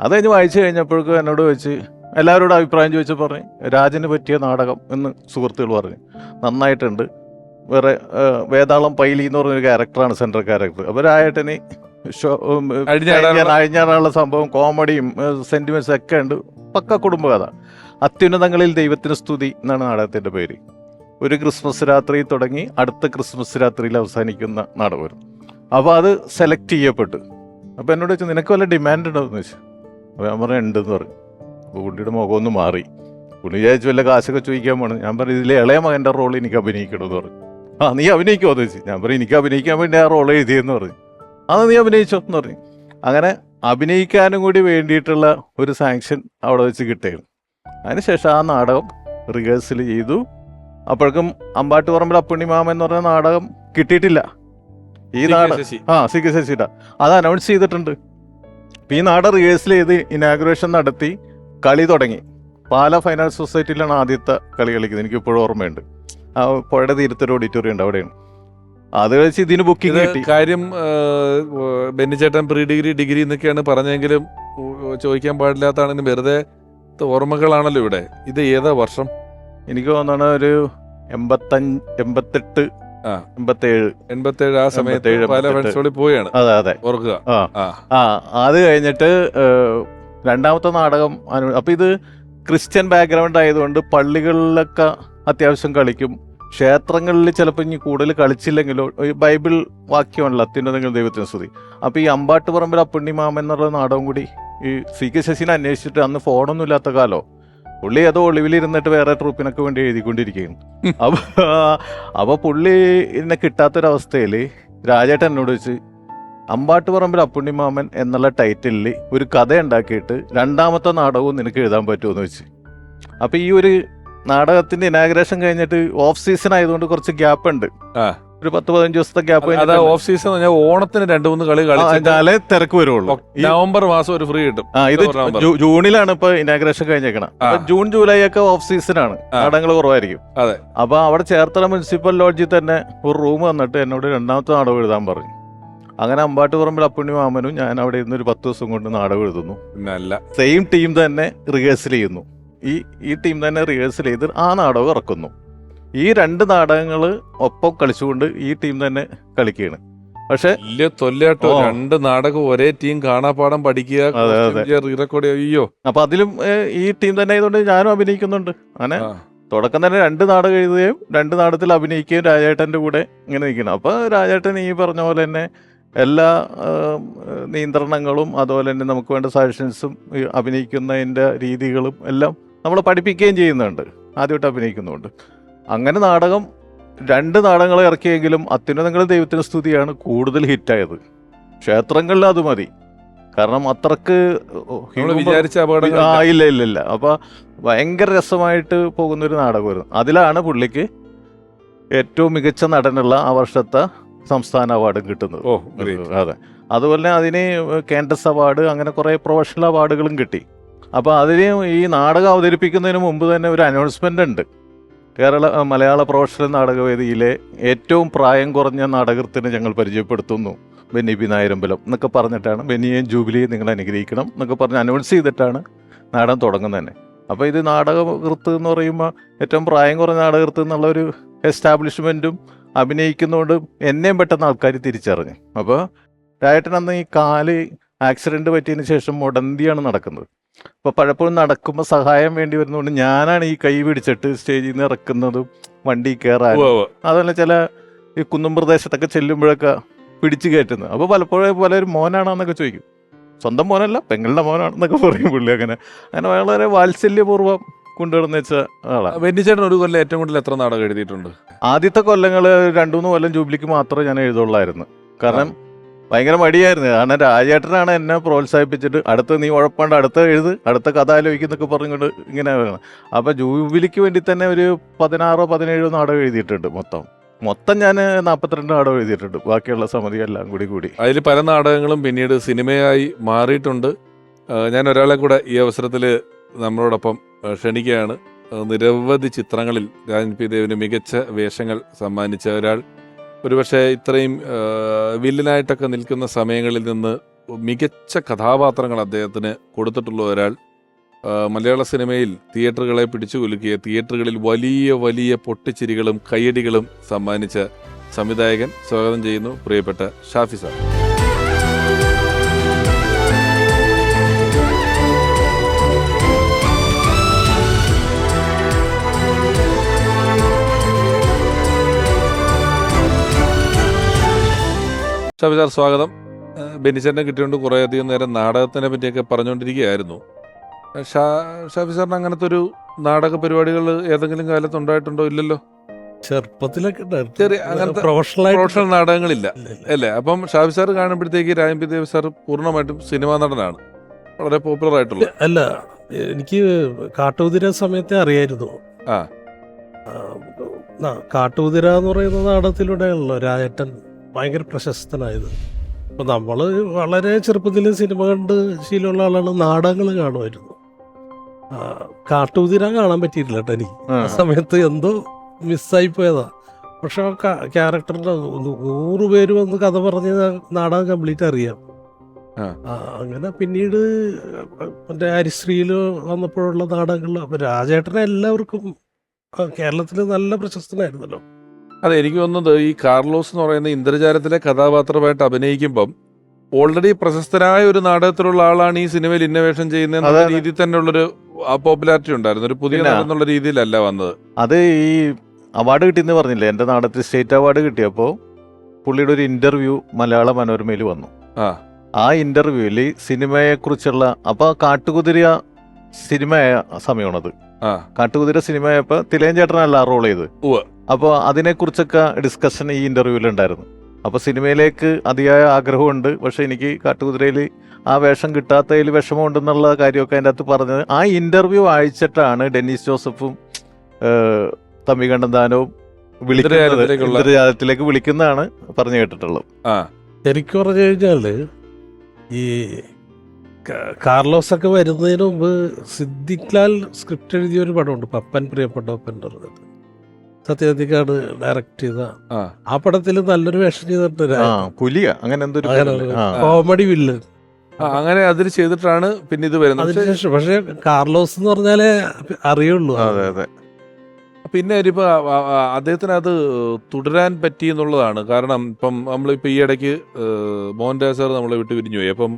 F: അത് കഴിഞ്ഞ് വായിച്ചു കഴിഞ്ഞപ്പോഴേക്കും എന്നോട് വെച്ച് എല്ലാവരോടും അഭിപ്രായം ചോദിച്ചു പറഞ്ഞു, രാജന് പറ്റിയ നാടകം എന്ന് സുഹൃത്തുക്കൾ പറഞ്ഞു. നന്നായിട്ടുണ്ട്. വേറെ വേതാളം പൈലി എന്ന് പറഞ്ഞൊരു ക്യാരക്ടറാണ് സെൻട്രൽ ക്യാരക്ടർ. അപ്പോൾ രാജേട്ടന് അഴിഞ്ഞാടാനുള്ള സംഭവം, കോമഡിയും സെന്റിമെന്റ്സ് ഒക്കെ ഉണ്ട്. പക്ക കുടുംബകഥ. അത്യുന്നതങ്ങളിൽ ദൈവത്തിന് സ്തുതി എന്നാണ് നാടകത്തിന്റെ പേര്. ഒരു ക്രിസ്മസ് രാത്രി തുടങ്ങി അടുത്ത ക്രിസ്മസ് രാത്രിയിൽ അവസാനിക്കുന്ന നാടകം. അപ്പോൾ അത് സെലക്ട് ചെയ്യപ്പെട്ടു. അപ്പോൾ എന്നോട് വെച്ചാൽ നിനക്ക് വല്ല ഡിമാൻഡ് ഉണ്ടോ എന്ന് ചോദിച്ചു. അപ്പോൾ ഞാൻ പറഞ്ഞു ഉണ്ടെന്ന് പറഞ്ഞു. അപ്പോൾ പുള്ളിയുടെ മുഖമൊന്ന് മാറി. പുള്ളി വിചാരിച്ചു വല്ല കാശൊക്കെ ചോദിക്കാൻ പോകണം. ഞാൻ പറഞ്ഞു ഇതിലെ ഇളയ മകൻ്റെ റോൾ എനിക്ക് അഭിനയിക്കണമെന്ന് പറഞ്ഞു. നീ അഭിനയിക്കുമോ എന്ന് ചോദിച്ചു. ഞാൻ പറഞ്ഞു എനിക്ക് അഭിനയിക്കാൻ വേണ്ടി ആ റോൾ എഴുതിയെന്ന് പറഞ്ഞു. നീ അഭിനയിച്ചോ എന്ന് പറഞ്ഞു. അങ്ങനെ അഭിനയിക്കാനും കൂടി വേണ്ടിയിട്ടുള്ള ഒരു സാങ്ഷൻ അവിടെ വെച്ച് കിട്ടിയിരുന്നു. അതിനുശേഷം ആ നാടകം റിഹേഴ്സൽ ചെയ്തു. അപ്പോഴേക്കും അമ്പാട്ടുപറമ്പിൽ അപ്പുണ്ണിമാമൻ എന്ന് പറഞ്ഞ നാടകം കിട്ടിയിട്ടില്ല. ഈ നാടകം CK ശശിയുടെ അത് അനൗൺസ് ചെയ്തിട്ടുണ്ട്. അപ്പം ഈ നാടകം റിഹേഴ്സൽ ചെയ്ത് ഇനാഗുറേഷൻ നടത്തി കളി തുടങ്ങി. പാല ഫൈനാൻസ് സൊസൈറ്റിയിലാണ് ആദ്യത്തെ കളി കളിക്കുന്നത്. എനിക്ക് ഇപ്പോഴും ഓർമ്മയുണ്ട്. ആ പുഴയുടെ തീരത്തൊരു ഓഡിറ്റോറിയം ഉണ്ട്, അവിടെയാണ്. അത് കഴിച്ച് ഇതിന് ബുക്കിംഗ് കിട്ടി.
A: കാര്യം ബെന്നിച്ചേട്ടൻ പ്രീ ഡിഗ്രി എന്നൊക്കെയാണ് പറഞ്ഞെങ്കിലും ചോദിക്കാൻ പാടില്ലാത്താണെങ്കിലും വെറുതെ ഓർമ്മകളാണല്ലോ ഇവിടെ. ഇത് ഏതാ വർഷം?
F: എനിക്ക് തോന്നുന്നു ഒരു 88, 87
A: ആ സമയത്ത് പല ഫ്രണ്ട്സോളിൽ പോയാണ്.
F: അതെ
A: ഓർക്കുക.
F: അത് കഴിഞ്ഞിട്ട് രണ്ടാമത്തെ നാടകം. അപ്പൊ ഇത് ക്രിസ്ത്യൻ ബാക്ക്ഗ്രൗണ്ട് ആയതുകൊണ്ട് പള്ളികളിലൊക്കെ അത്യാവശ്യം കളിക്കും. ക്ഷേത്രങ്ങളിൽ ചിലപ്പോൾ ഇനി കൂടുതൽ കളിച്ചില്ലെങ്കിലോ ബൈബിൾ വാക്യമാണല്ലോ അത്യുന്നതങ്ങൾ ദൈവത്തിന് സ്തുതി. അപ്പോൾ ഈ അമ്പാട്ടുപറമ്പിൽ അപ്പുണ്ണിമാമൻ എന്നുള്ള നാടകം കൂടി ഈ CK ശശിനെ അന്വേഷിച്ചിട്ട്, അന്ന് ഫോണൊന്നും ഇല്ലാത്ത കാലോ, പുള്ളി ഏതോ ഒളിവിലിരുന്നിട്ട് വേറെ ട്രൂപ്പിനൊക്കെ വേണ്ടി എഴുതിക്കൊണ്ടിരിക്കുകയും. അപ്പോൾ പുള്ളി എന്നെ കിട്ടാത്തൊരവസ്ഥയിൽ രാജേട്ടൻ എന്നോട് വെച്ച് അമ്പാട്ടുപറമ്പിൽ അപ്പുണ്ണിമാമൻ എന്നുള്ള ടൈറ്റിലിൽ ഒരു കഥ ഉണ്ടാക്കിയിട്ട് 2ാമത്തെ നാടകവും നിനക്ക് എഴുതാൻ പറ്റുമെന്ന് വെച്ച്. അപ്പൊ ഈ ഒരു നാടകത്തിന്റെ ഇനാഗ്രേഷൻ കഴിഞ്ഞിട്ട് ഓഫ് സീസൺ ആയതുകൊണ്ട് കുറച്ച് ഗ്യാപ്പ് ഉണ്ട്, ഒരു 10-15 ദിവസത്തെ ഗ്യാപ്പ്.
A: ഓഫ് സീസൺ ഓണത്തിന് 2-3 കളി
F: കളിച്ചാലേ തിരക്ക് വരുള്ളൂ.
A: നവംബർ മാസം ഒരു ഫ്രീ കിട്ടും.
F: ഇത് ജൂണിലാണ് ഇപ്പൊ ഇനാഗ്രേഷൻ കഴിഞ്ഞേക്കണം. ജൂൺ ജൂലൈ ഒക്കെ ഓഫ് സീസൺ ആണ്, നാടകങ്ങൾ കുറവായിരിക്കും.
A: അതെ.
F: അപ്പൊ അവിടെ ചേർത്തല മുനിസിപ്പൽ ലോഡ്ജിൽ തന്നെ ഒരു റൂം വന്നിട്ട് എന്നോട് 2ാമത്തെ നാടകം എഴുതാൻ പറഞ്ഞു. അങ്ങനെ അമ്പാട്ടുപറമ്പിൽ അപ്പുണ്ണിമാമനും ഞാൻ അവിടെ ഇരുന്ന് ഒരു 10 ദിവസം കൊണ്ട് നാടകം എഴുതുന്നു. സെയിം ടീം തന്നെ റിഹേഴ്സൽ ചെയ്യുന്നു. ഈ ടീം തന്നെ റിഹേഴ്സൽ ചെയ്ത് ആ നാടകം ഇറക്കുന്നു. ഈ 2 നാടകങ്ങൾ ഒപ്പം കളിച്ചുകൊണ്ട് ഈ ടീം തന്നെ കളിക്കുകയാണ്. പക്ഷെ
A: വലിയ തൊല്ലാട്ടോ, 2 നാടകം ഒരേ ടീം കാണാപ്പാടം പഠിക്കുക, റെക്കോർഡ്. അയ്യോ.
F: അപ്പൊ അതിലും ഈ ടീം തന്നെ ആയതുകൊണ്ട് ഞാനും അഭിനയിക്കുന്നുണ്ട്. അങ്ങനെ തുടക്കം തന്നെ 2 നാടകം എഴുതുകയും 2 നാടകത്തിൽ അഭിനയിക്കുകയും രാജേട്ടൻ്റെ കൂടെ ഇങ്ങനെ നിൽക്കണം. അപ്പൊ രാജേട്ടൻ ഈ പറഞ്ഞ പോലെ തന്നെ എല്ലാ നിയന്ത്രണങ്ങളും അതുപോലെ തന്നെ നമുക്ക് വേണ്ട സജഷൻസും അഭിനയിക്കുന്നതിൻ്റെ രീതികളും എല്ലാം നമ്മൾ പഠിപ്പിക്കുകയും ചെയ്യുന്നുണ്ട്, ആദ്യമായിട്ട് അഭിനയിക്കുന്നുണ്ട്. അങ്ങനെ നാടകം 2 നാടകങ്ങൾ ഇറക്കിയെങ്കിലും അത്യുന്നതങ്ങൾ ദൈവത്തിന് സ്തുതിയാണ് കൂടുതൽ ഹിറ്റായത്. ക്ഷേത്രങ്ങളിൽ അത് മതി, കാരണം അത്രക്ക്
A: വിചാരിച്ച
F: ഇല്ല. അപ്പൊ ഭയങ്കര രസമായിട്ട് പോകുന്നൊരു നാടകമായിരുന്നു. അതിലാണ് പുള്ളിക്ക് ഏറ്റവും മികച്ച നടനുള്ള ആ വർഷത്തെ സംസ്ഥാന അവാർഡും കിട്ടുന്നത്. അതെ. അതുപോലെ അതിന് കേൻഡസ് അവാർഡ്, അങ്ങനെ കുറേ പ്രൊഫഷണൽ അവാർഡുകളും കിട്ടി. അപ്പോൾ അതിന് ഈ നാടകം അവതരിപ്പിക്കുന്നതിന് മുമ്പ് തന്നെ ഒരു അനൗൺസ്മെൻ്റ് ഉണ്ട്. മലയാള പ്രൊഫഷണൽ നാടകവേദിയിലെ ഏറ്റവും പ്രായം കുറഞ്ഞ നാടകത്തിന് ഞങ്ങൾ പരിചയപ്പെടുത്തുന്നു, ബെന്നി പി നായരമ്പലം എന്നൊക്കെ പറഞ്ഞിട്ടാണ്, ബെന്നിയെയും ജൂബിലിയും നിങ്ങൾ അനുഗ്രഹിക്കണം എന്നൊക്കെ പറഞ്ഞ് അനൗൺസ് ചെയ്തിട്ടാണ് നാടകം തുടങ്ങുന്നത് തന്നെ. അപ്പോൾ ഇത് നാടകകൃത്ത് എന്ന് പറയുമ്പോൾ ഏറ്റവും പ്രായം കുറഞ്ഞ നാടകകൃത്ത് എന്നുള്ളൊരു എസ്റ്റാബ്ലിഷ്മെൻറ്റും അഭിനയിക്കുന്നതുകൊണ്ട് എന്നെയും പെട്ടെന്ന് ആൾക്കാർ തിരിച്ചറിഞ്ഞു. അപ്പോൾ രാജേട്ടൻ അന്ന് ഈ കാല് ആക്സിഡൻറ്റ് പറ്റിയതിന് ശേഷം മുടന്തിയാണ് നടക്കുന്നത്. അപ്പോൾ പലപ്പോഴും നടക്കുമ്പോൾ സഹായം വേണ്ടി വരുന്നതുകൊണ്ട് ഞാനാണ് ഈ കൈ പിടിച്ചിട്ട് സ്റ്റേജിൽ നിന്ന് ഇറക്കുന്നതും വണ്ടി കയറാനും, അതല്ല ചില ഈ കുന്നും പ്രദേശത്തൊക്കെ ചെല്ലുമ്പോഴൊക്കെ പിടിച്ചു കയറ്റുന്നത്. അപ്പോൾ പലപ്പോഴും പലരും മോനാണെന്നൊക്കെ ചോദിക്കും. സ്വന്തം മോനല്ല, പെങ്ങളുടെ മോനാണെന്നൊക്കെ പറയും പുള്ളി. അങ്ങനെ വളരെ വാത്സല്യപൂർവ്വം കൊണ്ടുവരുന്ന വെച്ച ആളാണ്.
A: ബെന്നിച്ചേട്ടൻ ഒരു കൊല്ലം ഏറ്റവും കൂടുതൽ എത്ര നാടകം എഴുതിയിട്ടുണ്ട്?
F: ആദ്യത്തെ കൊല്ലങ്ങൾ 2-3 കൊല്ലം ജൂബിലിക്ക് മാത്രമേ ഞാൻ എഴുതുള്ളായിരുന്നു. കാരണം ഭയങ്കര മടിയായിരുന്നു. കാരണം രാജേട്ടനാണ് എന്നെ പ്രോത്സാഹിപ്പിച്ചിട്ട് അടുത്ത നീ ഉഴപ്പാണ്ട് അടുത്ത അടുത്ത കഥ ആലോചിക്കുന്നൊക്കെ പറഞ്ഞുകൊണ്ട് ഇങ്ങനെ വേണം. അപ്പം ജൂബിലിക്ക് വേണ്ടി തന്നെ ഒരു 16-17 നാടകം എഴുതിയിട്ടുണ്ട്. മൊത്തം ഞാൻ 42 നാടകം എഴുതിയിട്ടുണ്ട്, ബാക്കിയുള്ള സമിതി എല്ലാം കൂടി.
A: അതിൽ പല നാടകങ്ങളും പിന്നീട് സിനിമയായി മാറിയിട്ടുണ്ട്. ഞാൻ ഒരാളെ കൂടെ ഈ അവസരത്തിൽ നമ്മളോടൊപ്പം ക്ഷണിക്കുകയാണ്. നിരവധി ചിത്രങ്ങളിൽ രാജൻ പി ദേവിന് മികച്ച വേഷങ്ങൾ സമ്മാനിച്ച ഒരാൾ, ഒരുപക്ഷെ ഇത്രയും വില്ലനായിട്ടൊക്കെ നിൽക്കുന്ന സമയങ്ങളിൽ നിന്ന് മികച്ച കഥാപാത്രങ്ങൾ അദ്ദേഹത്തിന് കൊടുത്തിട്ടുള്ള ഒരാൾ, മലയാള സിനിമയിൽ തിയേറ്ററുകളെ പിടിച്ചുകുലുക്കിയ, തിയേറ്ററുകളിൽ വലിയ വലിയ പൊട്ടിച്ചിരികളും കയ്യടികളും സമ്മാനിച്ച സംവിധായകൻ. സ്വാഗതം ചെയ്യുന്നു പ്രിയപ്പെട്ട ഷാഫി സാർ. ഷാഫി സാർ സ്വാഗതം. ബെന്നിച്ചേട്ടനെ കിട്ടിയോണ്ട് കുറേയധികം നേരം നാടകത്തിനെ പറ്റിയൊക്കെ പറഞ്ഞുകൊണ്ടിരിക്കുകയായിരുന്നു. ഷാഫി സാറിന് അങ്ങനത്തെ ഒരു നാടക പരിപാടികൾ ഏതെങ്കിലും കാലത്ത് ഉണ്ടായിട്ടുണ്ടോ? ഇല്ലല്ലോ.
C: ചെറുപ്പത്തിലൊക്കെ
A: പ്രൊഫഷണൽ നാടകങ്ങളില്ല അല്ലേ? അപ്പം ഷാഫി സാർ കാണുമ്പോഴത്തേക്ക് രാജൻ പി ദേവ് സാർ പൂർണ്ണമായിട്ടും സിനിമാ നടനാണ്, വളരെ പോപ്പുലർ ആയിട്ടുള്ള.
C: അല്ല, എനിക്ക് കാട്ടുകുതിര സമയത്തെ അറിയായിരുന്നു. കാട്ടുകുതിര എന്ന് പറയുന്ന നാടകത്തിലൂടെയാണല്ലോ രാജേട്ടൻ ഭയങ്കര പ്രശസ്തനായത്. അപ്പം നമ്മൾ വളരെ ചെറുപ്പത്തിൽ സിനിമ കണ്ട് ശീലമുള്ള ആളാണ്, നാടകങ്ങൾ കാണുമായിരുന്നു. കാട്ടുകുതിര കാണാൻ പറ്റിയിട്ടില്ല കേട്ടോ എനിക്ക്. ആ സമയത്ത് എന്തോ മിസ്സായി പോയതാ. പക്ഷെ ആ ക്യാരക്ടറിൻ്റെ 100 പേര് വന്ന് കഥ പറഞ്ഞ നാടകം കംപ്ലീറ്റ് അറിയാം. അങ്ങനെ പിന്നീട് മറ്റേ ഹരിശ്രീയിൽ വന്നപ്പോഴുള്ള നാടകങ്ങൾ, അപ്പം രാജേട്ടനെ എല്ലാവർക്കും കേരളത്തിൽ നല്ല പ്രശസ്തനായിരുന്നല്ലോ.
A: അതെ, എനിക്ക് തോന്നുന്നത് ഈ കാർലോസ് എന്ന് പറയുന്ന ഇന്ദ്രജാലത്തിലെ കഥാപാത്രമായിട്ട് അഭിനയിക്കുമ്പം ഓൾറെഡി പ്രശസ്തനായ ഒരു നാടകത്തിലുള്ള ആളാണ് ഈ സിനിമയിൽ ഇന്നോവേഷൻ ചെയ്യുന്ന രീതിയിൽ തന്നെയുള്ളൊരു പോപ്പുലാരിറ്റി ഉണ്ടായിരുന്നു. ഒരു പുതിയ എന്നുള്ള രീതിയിലല്ല വന്നത്.
F: അത് ഈ അവാർഡ് കിട്ടിയെന്ന് പറഞ്ഞില്ലേ, എൻ്റെ നാടകത്തിൽ സ്റ്റേറ്റ് അവാർഡ് കിട്ടിയപ്പോൾ പുള്ളിയുടെ ഒരു ഇന്റർവ്യൂ മലയാള മനോരമയിൽ വന്നു. ആ ഇന്റർവ്യൂവിൽ സിനിമയെക്കുറിച്ചുള്ള, അപ്പോൾ കാട്ടുകുതിര സിനിമയായ സമയമാണത്. കാട്ടുകുതിര സിനിമയായപ്പോൾ തിലകൻ ചേട്ടനല്ല റോൾ ചെയ്ത്. അപ്പോൾ അതിനെക്കുറിച്ചൊക്കെ ഡിസ്കഷൻ ഈ ഇന്റർവ്യൂവിൽ ഉണ്ടായിരുന്നു. അപ്പോൾ സിനിമയിലേക്ക് അതിയായ ആഗ്രഹമുണ്ട്. പക്ഷെ എനിക്ക് കാട്ടുകുതിരയിൽ ആ വേഷം കിട്ടാത്തതിൽ വിഷമമുണ്ടെന്നുള്ള കാര്യമൊക്കെ അതിൻ്റെ അകത്ത് പറഞ്ഞത്. ആ ഇൻ്റർവ്യൂ അയച്ചിട്ടാണ് ഡെന്നീസ് ജോസഫും തമ്പികണ്ഠൻ ദാനവും ഇന്ദ്രജാലത്തിലേക്ക് വിളിക്കുന്നതാണ് പറഞ്ഞു കേട്ടിട്ടുള്ളത്.
C: ശരിക്കും പറഞ്ഞു കഴിഞ്ഞാല് ഈ കാർലോസ് ഒക്കെ വരുന്നതിന് മുമ്പ് സിദ്ദിഖ് ലാൽ സ്ക്രിപ്റ്റ് എഴുതിയ ഒരു പടമുണ്ട്, പപ്പൻ പ്രിയപ്പെട്ട പപ്പൻ പറഞ്ഞത്. സത്യജിക്കാണ് ഡയറക്ട് ചെയ്ത ആ പടത്തിൽ നല്ലൊരു വേഷം ചെയ്തിട്ടുണ്ട്.
F: പുലിയ അങ്ങനെ എന്തൊരു
C: കോമഡി വില്ലൻ
A: അങ്ങനെ അതിൽ ചെയ്തിട്ടാണ് പിന്നെ ഇത് വരുന്നത്.
C: അതിനുശേഷം പക്ഷെ കാർലോസ് എന്ന് പറഞ്ഞാലേ അറിയുള്ളൂ.
F: അതെ അതെ.
A: പിന്നെ ഇപ്പൊ അദ്ദേഹത്തിന് അത് തുടരാൻ പറ്റി എന്നുള്ളതാണ്. കാരണം ഇപ്പം നമ്മളിപ്പോൾ ഈ ഇടയ്ക്ക് മോഹൻദാസ് സാർ നമ്മളെ വിട്ട് പിരിഞ്ഞു പോയി. അപ്പം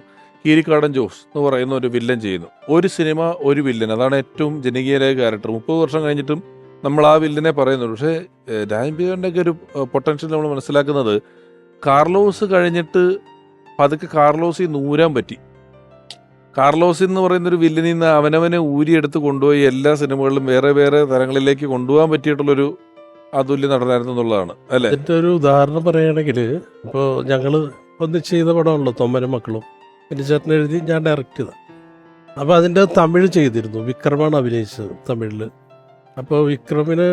A: കീരിക്കാടൻ ജോസ് എന്ന് പറയുന്ന ഒരു വില്ലൻ ചെയ്യുന്നു. ഒരു സിനിമ ഒരു വില്ലൻ, അതാണ് ഏറ്റവും ജനകീയരായ ക്യാരക്ടർ. 30 വർഷം കഴിഞ്ഞിട്ടും നമ്മൾ ആ വില്ലനെ പറയുന്നുള്ളൂ. പക്ഷേ രാജൻപിയുടെ ഒക്കെ ഒരു പൊട്ടൻഷ്യൽ നമ്മൾ മനസ്സിലാക്കുന്നത് കാർലോസ് കഴിഞ്ഞിട്ട് പതുക്കെ കാർലോസിൽ നൂരാൻ പറ്റി. കാർലോസ് എന്ന് പറയുന്ന ഒരു വില്ലനിൽ നിന്ന് അവനവനെ ഊരിയെടുത്ത് കൊണ്ടുപോയി എല്ലാ സിനിമകളിലും വേറെ വേറെ തരങ്ങളിലേക്ക് കൊണ്ടുപോകാൻ പറ്റിയിട്ടുള്ളൊരു അതുല്യ നടനായിരുന്നു എന്നുള്ളതാണ് അല്ലേ?
C: അതിൻ്റെ ഒരു ഉദാഹരണം പറയുകയാണെങ്കിൽ ഇപ്പോൾ ഞങ്ങൾ ഒന്നിച്ച് ചെയ്ത പടമാണല്ലോ തൊമ്മനും മക്കളും. പിന്നെ ചേട്ടൻ എഴുതി, ഞാൻ ഡയറക്റ്റ് ചെയ്ത. അപ്പോൾ അതിൻ്റെ തമിഴ് ചെയ്തിരുന്നു, വിക്രമാണ് അഭിനയിച്ചത് തമിഴിൽ. അപ്പോൾ വിക്രമിന്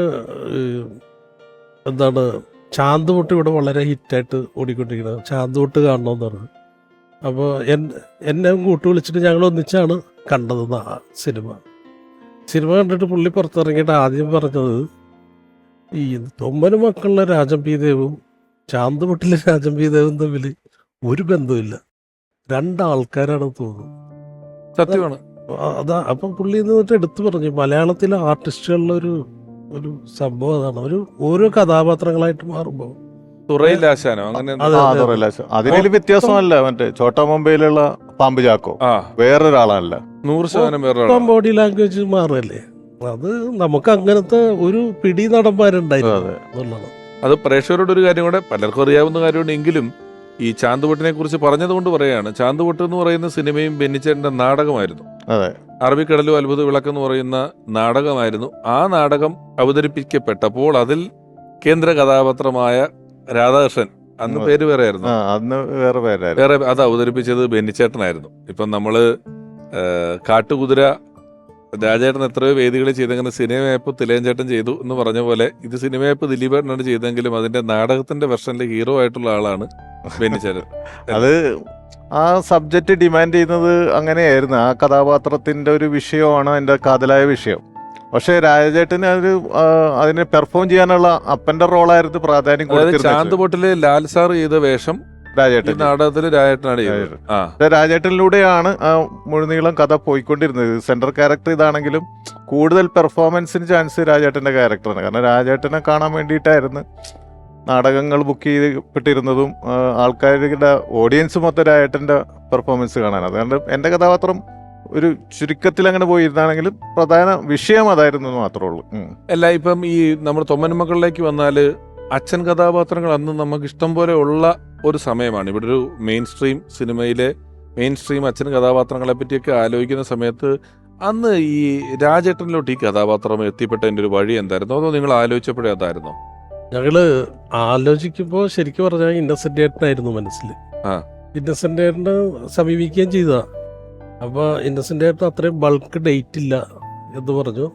C: എന്താണ് ചാന്തുപൊട്ട് ഇവിടെ വളരെ ഹിറ്റായിട്ട് ഓടിക്കൊണ്ടിരിക്കുന്നത്, ചാന്തുപൊട്ട് കാണണമെന്ന് പറഞ്ഞു. അപ്പോൾ എന്നെ കൂട്ടു വിളിച്ചിട്ട് ഞങ്ങൾ ഒന്നിച്ചാണ് കണ്ടത് സിനിമ കണ്ടിട്ട് പുള്ളി പുറത്തിറങ്ങിയിട്ട് ആദ്യം പറഞ്ഞത് ഈ തൊമ്മനും മക്കളിലെ രാജൻ പി ദേവും ചാന്തുപൊട്ടിലെ രാജൻ പി ദേവും തമ്മിൽ ഒരു ബന്ധമില്ല, രണ്ടാൾക്കാരാണ് തോന്നുന്നു.
A: സത്യമാണ്.
C: അതാ അപ്പം പുള്ളി എന്നിട്ട് എടുത്തു പറഞ്ഞു മലയാളത്തിലെ ആർട്ടിസ്റ്റുകളിലെ ഒരു സംഭവം അതാണ്. ഓരോ കഥാപാത്രങ്ങളായിട്ട് മാറുമ്പോൾ
A: തുറയിലാശാനോ അങ്ങനെ
F: അതിനൊരു വ്യത്യാസമല്ല. മറ്റേ ചോട്ടാ മുംബൈയിലുള്ള പാമ്പ് ചാക്കോ വേറൊരാളല്ല,
A: 100% വേറെ
C: ബോഡി ലാംഗ്വേജ് മാറല്ലേ. അത് നമുക്ക് അങ്ങനത്തെ ഒരു പിടി നടന്മാരുണ്ടായിരുന്നു എന്നുള്ളതാണ്.
A: അത് പ്രേക്ഷകരോട് ഒരു കാര്യം കൂടെ, പലർക്കും അറിയാവുന്ന കാര്യമുണ്ട് എങ്കിലും ഈ ചാന്തുപൊട്ടിനെ കുറിച്ച് പറഞ്ഞതുകൊണ്ട് പറയാണ്. ചാന്തുപൊട്ട് എന്ന് പറയുന്ന സിനിമയും ബെന്നിച്ചേട്ടന്റെ നാടകമായിരുന്നു. അറബിക്കടലും അത്ഭുത വിളക്കെന്ന് പറയുന്ന നാടകമായിരുന്നു. ആ നാടകം അവതരിപ്പിക്കപ്പെട്ടപ്പോൾ അതിൽ കേന്ദ്ര കഥാപാത്രമായ രാധാകൃഷ്ണൻ, അന്ന് പേര് വേറെ ആയിരുന്നു, വേറെ അത് അവതരിപ്പിച്ചത് ബെന്നിച്ചേട്ടനായിരുന്നു. ഇപ്പം നമ്മള് കാട്ടുകുതിര രാജേട്ടൻ എത്രയോ വേദികളിൽ ചെയ്തെങ്കിലും സിനിമയപ്പ് തിലയൻചേട്ടൻ ചെയ്തു എന്ന് പറഞ്ഞ പോലെ ഇത് സിനിമയപ്പ് ദിലീപേട്ടനാണ് ചെയ്തെങ്കിലും അതിന്റെ നാടകത്തിന്റെ വെർഷനിലെ ഹീറോ ആയിട്ടുള്ള ആളാണ് ബെന്നിച്ചേട്ടൻ.
F: അത് ആ സബ്ജക്റ്റ് ഡിമാൻഡ് ചെയ്യുന്നത് അങ്ങനെയായിരുന്നു. ആ കഥാപാത്രത്തിന്റെ ഒരു വിഷയമാണ് അതിന്റെ കാതലായ വിഷയം. പക്ഷെ രാജേട്ടന് അതിനെ പെർഫോം ചെയ്യാനുള്ള അപ്പന്റെ റോളായിരുന്നു പ്രാധാന്യം കൊടുത്തിരുന്നത്.
A: ചാന്തുപൊട്ടില് ലാൽ സാർ ചെയ്ത വേഷം
F: രാജേട്ടൻ
A: നാടകത്തില് രാജേട്ടനാണ് ചെയ്തത്.
F: രാജേട്ടനിലൂടെയാണ് ആ മുഴുനീളം കഥ പോയിക്കൊണ്ടിരുന്നത്. സെൻട്രൽ ക്യാരക്ടർ ഇതാണെങ്കിലും കൂടുതൽ പെർഫോമൻസിന് ചാൻസ് രാജേട്ടന്റെ ക്യാരക്ടറാണ്. കാരണം രാജേട്ടനെ കാണാൻ വേണ്ടിയിട്ടായിരുന്നു നാടകങ്ങൾ ബുക്ക് ചെയ്യപ്പെട്ടിരുന്നതും ആൾക്കാരുടെ ഓഡിയൻസ് മൊത്തം രാജേട്ടന്റെ പെർഫോമൻസ് കാണാൻ. അതുകൊണ്ട് എൻ്റെ കഥാപാത്രം ഒരു ചുരുക്കത്തിൽ അങ്ങനെ പോയിരുന്നാണെങ്കിലും പ്രധാന വിഷയം അതായിരുന്നു മാത്രമേ ഉള്ളൂ.
A: അല്ല, ഇപ്പം ഈ നമ്മുടെ തൊമ്മൻ മക്കളിലേക്ക് വന്നാല് അച്ഛൻ കഥാപാത്രങ്ങൾ അന്ന് നമുക്ക് ഇഷ്ടം പോലെ ഉള്ള ഒരു സമയമാണ്. ഇവിടെ ഒരു മെയിൻ സ്ട്രീം സിനിമയിലെ മെയിൻ സ്ട്രീം അച്ഛൻ കഥാപാത്രങ്ങളെ പറ്റിയൊക്കെ ആലോചിക്കുന്ന സമയത്ത് അന്ന് ഈ രാജേട്ടനിലോട്ട് ഈ കഥാപാത്രം എത്തിപ്പെട്ടതിൻ്റെ ഒരു വഴി എന്തായിരുന്നു? അതോ നിങ്ങൾ ആലോചിച്ചപ്പോഴേ അതായിരുന്നോ?
C: ഞങ്ങള് ആലോചിക്കുമ്പോൾ ശരിക്കും പറഞ്ഞാൽ ഇന്നസെന്റ് ഏട്ടനായിരുന്നു മനസ്സിൽ. ഇന്നസെന്റ് ഏട്ടനെ സമീപിക്കുകയും ചെയ്തതാ. അപ്പോൾ ഇന്നസെന്റ് ഏട്ടൻ അത്രയും ബൾക്ക് ഡേറ്റ് ഇല്ല എന്ന് പറഞ്ഞു.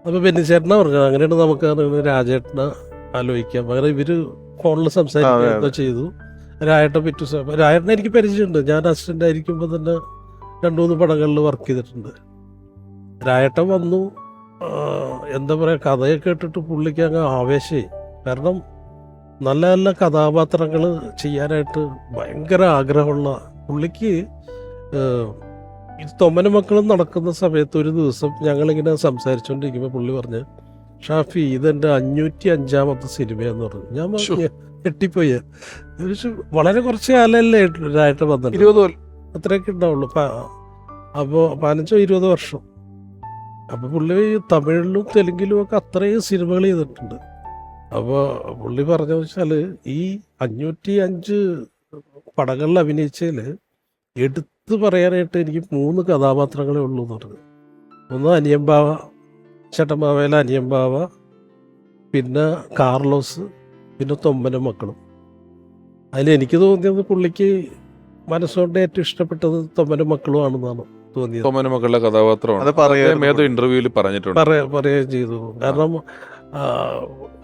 C: അപ്പോൾ ബെന്നിച്ചേട്ടനാ പറഞ്ഞത് അങ്ങനെയാണ് നമുക്ക് രാജേട്ടനെ ആലോചിക്കാം. അങ്ങനെ ഇവര് ഫോണിൽ സംസാരിക്കുക ചെയ്തു. രാജേട്ടൻ രാജേട്ടനെ എനിക്ക് പരിചയമുണ്ട്. ഞാൻ അസിസ്റ്റന്റ് ആയിരിക്കുമ്പോൾ തന്നെ 2-3 പടങ്ങളിൽ വർക്ക് ചെയ്തിട്ടുണ്ട്. രാജേട്ടൻ വന്നു, എന്താ പറയുക, കഥയൊക്കെ കേട്ടിട്ട് പുള്ളിക്ക് അങ്ങ് ആവേശമായി. കാരണം നല്ല നല്ല കഥാപാത്രങ്ങൾ ചെയ്യാനായിട്ട് ഭയങ്കര ആഗ്രഹമുള്ള പുള്ളിക്ക്. തൊമ്മനും മക്കളും നടക്കുന്ന സമയത്ത് ഒരു ദിവസം ഞങ്ങളിങ്ങനെ സംസാരിച്ചുകൊണ്ടിരിക്കുമ്പോൾ പുള്ളി പറഞ്ഞ്, ഷാഫി ഇതെൻ്റെ 505ാമത്തെ സിനിമയെന്ന് പറഞ്ഞു. ഞാൻ പറഞ്ഞു ഞെട്ടിപ്പോയി. വളരെ കുറച്ച് കാലമല്ലേ രായിട്ട് വന്നിട്ട്,
A: 20
C: അത്രയൊക്കെ ഉണ്ടാവുള്ളൂ. അപ്പോൾ 15-20 വർഷം. അപ്പോൾ പുള്ളി തമിഴിലും തെലുങ്കിലും ഒക്കെ അത്രയും സിനിമകൾ ചെയ്തിട്ടുണ്ട്. അപ്പോൾ പുള്ളി പറഞ്ഞതെന്ന് വെച്ചാൽ ഈ 505 പടങ്ങളിൽ അഭിനയിച്ചതിൽ എടുത്തു പറയാനായിട്ട് എനിക്ക് 3 കഥാപാത്രങ്ങളേ ഉള്ളൂ എന്ന് പറഞ്ഞു. ഒന്ന് അനിയമ്പാവ, ചേട്ടമ്പാവയിലെ അനിയമ്പാവ, പിന്നെ കാർലോസ്, പിന്നെ തൊമ്മനും മക്കളും. അതിലെനിക്ക് തോന്നിയത് പുള്ളിക്ക് മനസ്സുകൊണ്ട് ഏറ്റവും ഇഷ്ടപ്പെട്ടത് തൊമ്മനും മക്കളും ആണെന്നാണ് തോന്നിയത്.
A: തൊമ്മന മക്കളുടെ കഥാപാത്രമാണ്.
F: അത് പറയായിരുന്നു
A: ഏതോ ഇന്റർവ്യൂവിൽ പറഞ്ഞിട്ടുണ്ട്.
C: പറയുകയും ചെയ്തു. കാരണം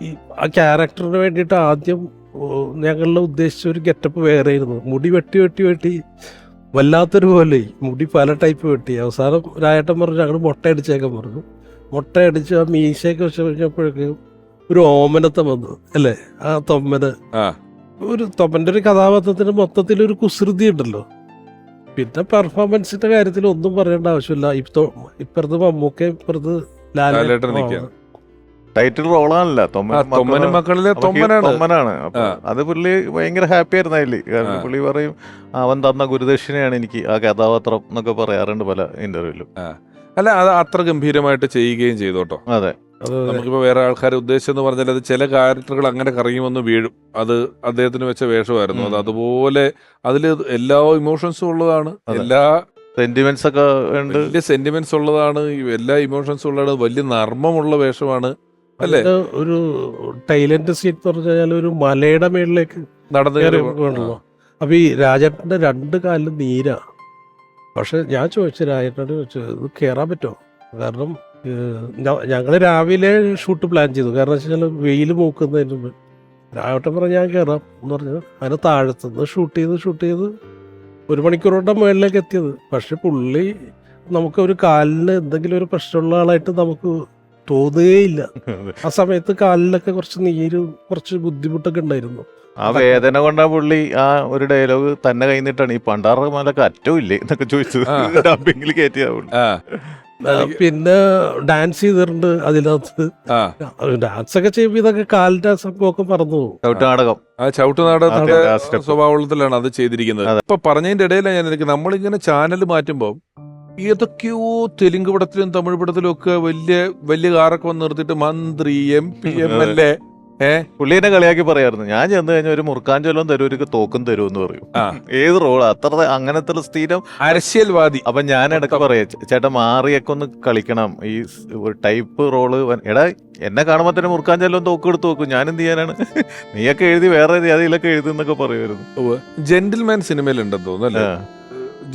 C: ഈ ആ ക്യാരക്ടറിന് വേണ്ടിയിട്ട് ആദ്യം ഞങ്ങളുടെ ഉദ്ദേശിച്ച ഒരു ഗെറ്റപ്പ് വേറെ ആയിരുന്നു. മുടി വെട്ടി വല്ലാത്തൊരു പോലെ മുടി പല ടൈപ്പ് വെട്ടി. അവസാനം രായേട്ടൻ പറഞ്ഞു ഞങ്ങൾ മുട്ട അടിച്ചേക്കാൻ പറഞ്ഞു. മുട്ട അടിച്ച് ആ മീശയൊക്കെ വെച്ച് കഴിഞ്ഞപ്പോഴേക്കും ഒരു ഓമനത്തെ വന്നു അല്ലേ ആ തൊമ്മന്. ഒരു തൊമ്മൻ്റെ ഒരു കഥാപാത്രത്തിന് മൊത്തത്തിലൊരു കുസൃതി ഉണ്ടല്ലോ. പിന്നെ പെർഫോമൻസിന്റെ കാര്യത്തിൽ ഒന്നും പറയേണ്ട ആവശ്യമില്ല. ഇപ്പുറത്ത് മമ്മൂക്ക, ഇപ്പുറത്ത്
A: ലാലേട്ടൻ നിൽക്കുകയാണ്.
F: ടൈറ്റിൽ റോളാണല്ല
A: തൊമ്മനും മക്കളിലെ
F: തൊമ്മനാണ്. അപ്പൊ അത് പുള്ളി ഭയങ്കര ഹാപ്പി ആയിരുന്നു അതില്. കാരണം പുള്ളി പറയും അവൻ തന്ന ഗുരുദക്ഷിണയാണ് എനിക്ക് ആ കഥാപാത്രം എന്നൊക്കെ പറയാറുണ്ട് പല ഇന്റർവ്യൂലും.
A: അല്ല, അത് അത്ര ഗംഭീരമായിട്ട് ചെയ്യുകയും ചെയ്തോട്ടോ.
F: അതെ,
A: നമുക്കിപ്പോ വേറെ ആൾക്കാരെ ഉദ്ദേശിച്ചെന്ന് പറഞ്ഞാൽ അത് ചില ക്യാരക്ടറുകൾ അങ്ങനെ കറങ്ങിവന്ന് വീഴും. അത് അദ്ദേഹത്തിന് വെച്ച വേഷമായിരുന്നു. അത് അതുപോലെ അതില് എല്ലാ ഇമോഷൻസും ഉള്ളതാണ്, എല്ലാ
F: സെന്റിമെന്റ്സ് ഒക്കെ ഉണ്ട്,
A: വലിയ സെന്റിമെന്റ്സ് ഉള്ളതാണ്, എല്ലാ ഇമോഷൻസും ഉള്ളതാണ്, വലിയ നർമ്മമുള്ള വേഷമാണ് അല്ലേ.
C: ഒരു ടൈലന്റ് സീൻ പറഞ്ഞു കഴിഞ്ഞാൽ ഒരു മലയുടെ മേളിലേക്ക്
A: നടന്നു.
C: അപ്പൊ ഈ രാജേട്ടന്റെ 2 കാലിലും നീരാ. പക്ഷെ ഞാൻ ചോദിച്ചു രാജേട്ടനോട് ചോദിച്ചു ഇത് കയറാൻ പറ്റുമോ? കാരണം ഞങ്ങൾ രാവിലെ ഷൂട്ട് പ്ലാൻ ചെയ്തു. കാരണം വെച്ചാൽ വെയിൽ മൂക്കുന്നതിന് മുമ്പ് രാജേട്ടൻ പറഞ്ഞു ഞാൻ കയറാം എന്ന് പറഞ്ഞു. അതിന് താഴത്തുനിന്ന് ഷൂട്ട് ചെയ്ത് 1 മണിക്കൂർ കൊണ്ട് മുകളിലേക്ക് എത്തിയത്. പക്ഷെ പുള്ളി നമുക്ക് ഒരു കാലിന് എന്തെങ്കിലും ഒരു പ്രശ്നമുള്ള ആളായിട്ട് നമുക്ക് തോന്നുകയില്ല. ആ സമയത്ത് കാലിലൊക്കെ കുറച്ച് നീര്, കുറച്ച് ബുദ്ധിമുട്ടൊക്കെ ഉണ്ടായിരുന്നു.
F: ആ വേദന കൊണ്ടാ പുള്ളി ആ ഒരു ഡയലോഗ് തന്നെ കഴിഞ്ഞിട്ടാണ് ഈ പണ്ടാറ മലക്ക് അറ്റവും ഇല്ലേ എന്നൊക്കെ ചോദിച്ചത്. ഡബിങ്ങിൽ കയറ്റിയാ പുള്ളി.
C: പിന്നെ ഡാൻസ് ചെയ്തിട്ടുണ്ട് അതിനകത്ത്. ഡാൻസ് ഒക്കെ ചെയ്യുമ്പോ ഇതൊക്കെ കാലിന്റെ സംഭവമൊക്കെ മറന്നു പോകും.
F: ചവിട്ടുനാടകം,
A: ആ ചവിട്ടുനാടകത്തിന്റെ സ്വഭാവത്തിലാണ് അത് ചെയ്തിരിക്കുന്നത്. ഇപ്പൊ പറഞ്ഞതിന്റെ ഇടയിലാണ് ഞാൻ എനിക്ക് നമ്മളിങ്ങനെ ചാനൽ മാറ്റുമ്പോൾ ഏതൊക്കെയോ തെലുങ്ക് പടത്തിലും തമിഴ് പടത്തിലും ഒക്കെ വലിയ വലിയ കാറൊക്കെ വന്ന് നിർത്തിയിട്ട് മന്ത്രി, MP, MLA
F: പുള്ളിനെ കളിയാക്കി പറയായിരുന്നു. ഞാൻ ചെന്ന് കഴിഞ്ഞാൽ ഒരു മുറുക്കാഞ്ചൊല്ലും തരൂർക്ക് തോക്കും തരുമെന്ന് പറയും. ഏത് റോള് അത്ര അങ്ങനത്തെ സ്ഥിരം
A: അരശ്യൽവാദി.
F: അപ്പൊ ഞാൻ ഇടയ്ക്ക് പറയാം ചേട്ടാ മാറിയൊക്കെ ഒന്ന് കളിക്കണം ഈ ഒരു ടൈപ്പ് റോള്. എടാ എന്നെ കാണുമ്പോ തന്നെ മുറുക്കാഞ്ചൊല്ലും തോക്ക് എടുത്ത് നോക്കും, ഞാൻ എന്ത് ചെയ്യാനാണ്, നീയൊക്കെ എഴുതി വേറെ അതിലൊക്കെ എഴുതുന്നൊക്കെ പറയുമായിരുന്നു.
A: ജെന്റിൽമാൻ സിനിമയിലുണ്ടെന്ന് തോന്നുന്നു അല്ലേ?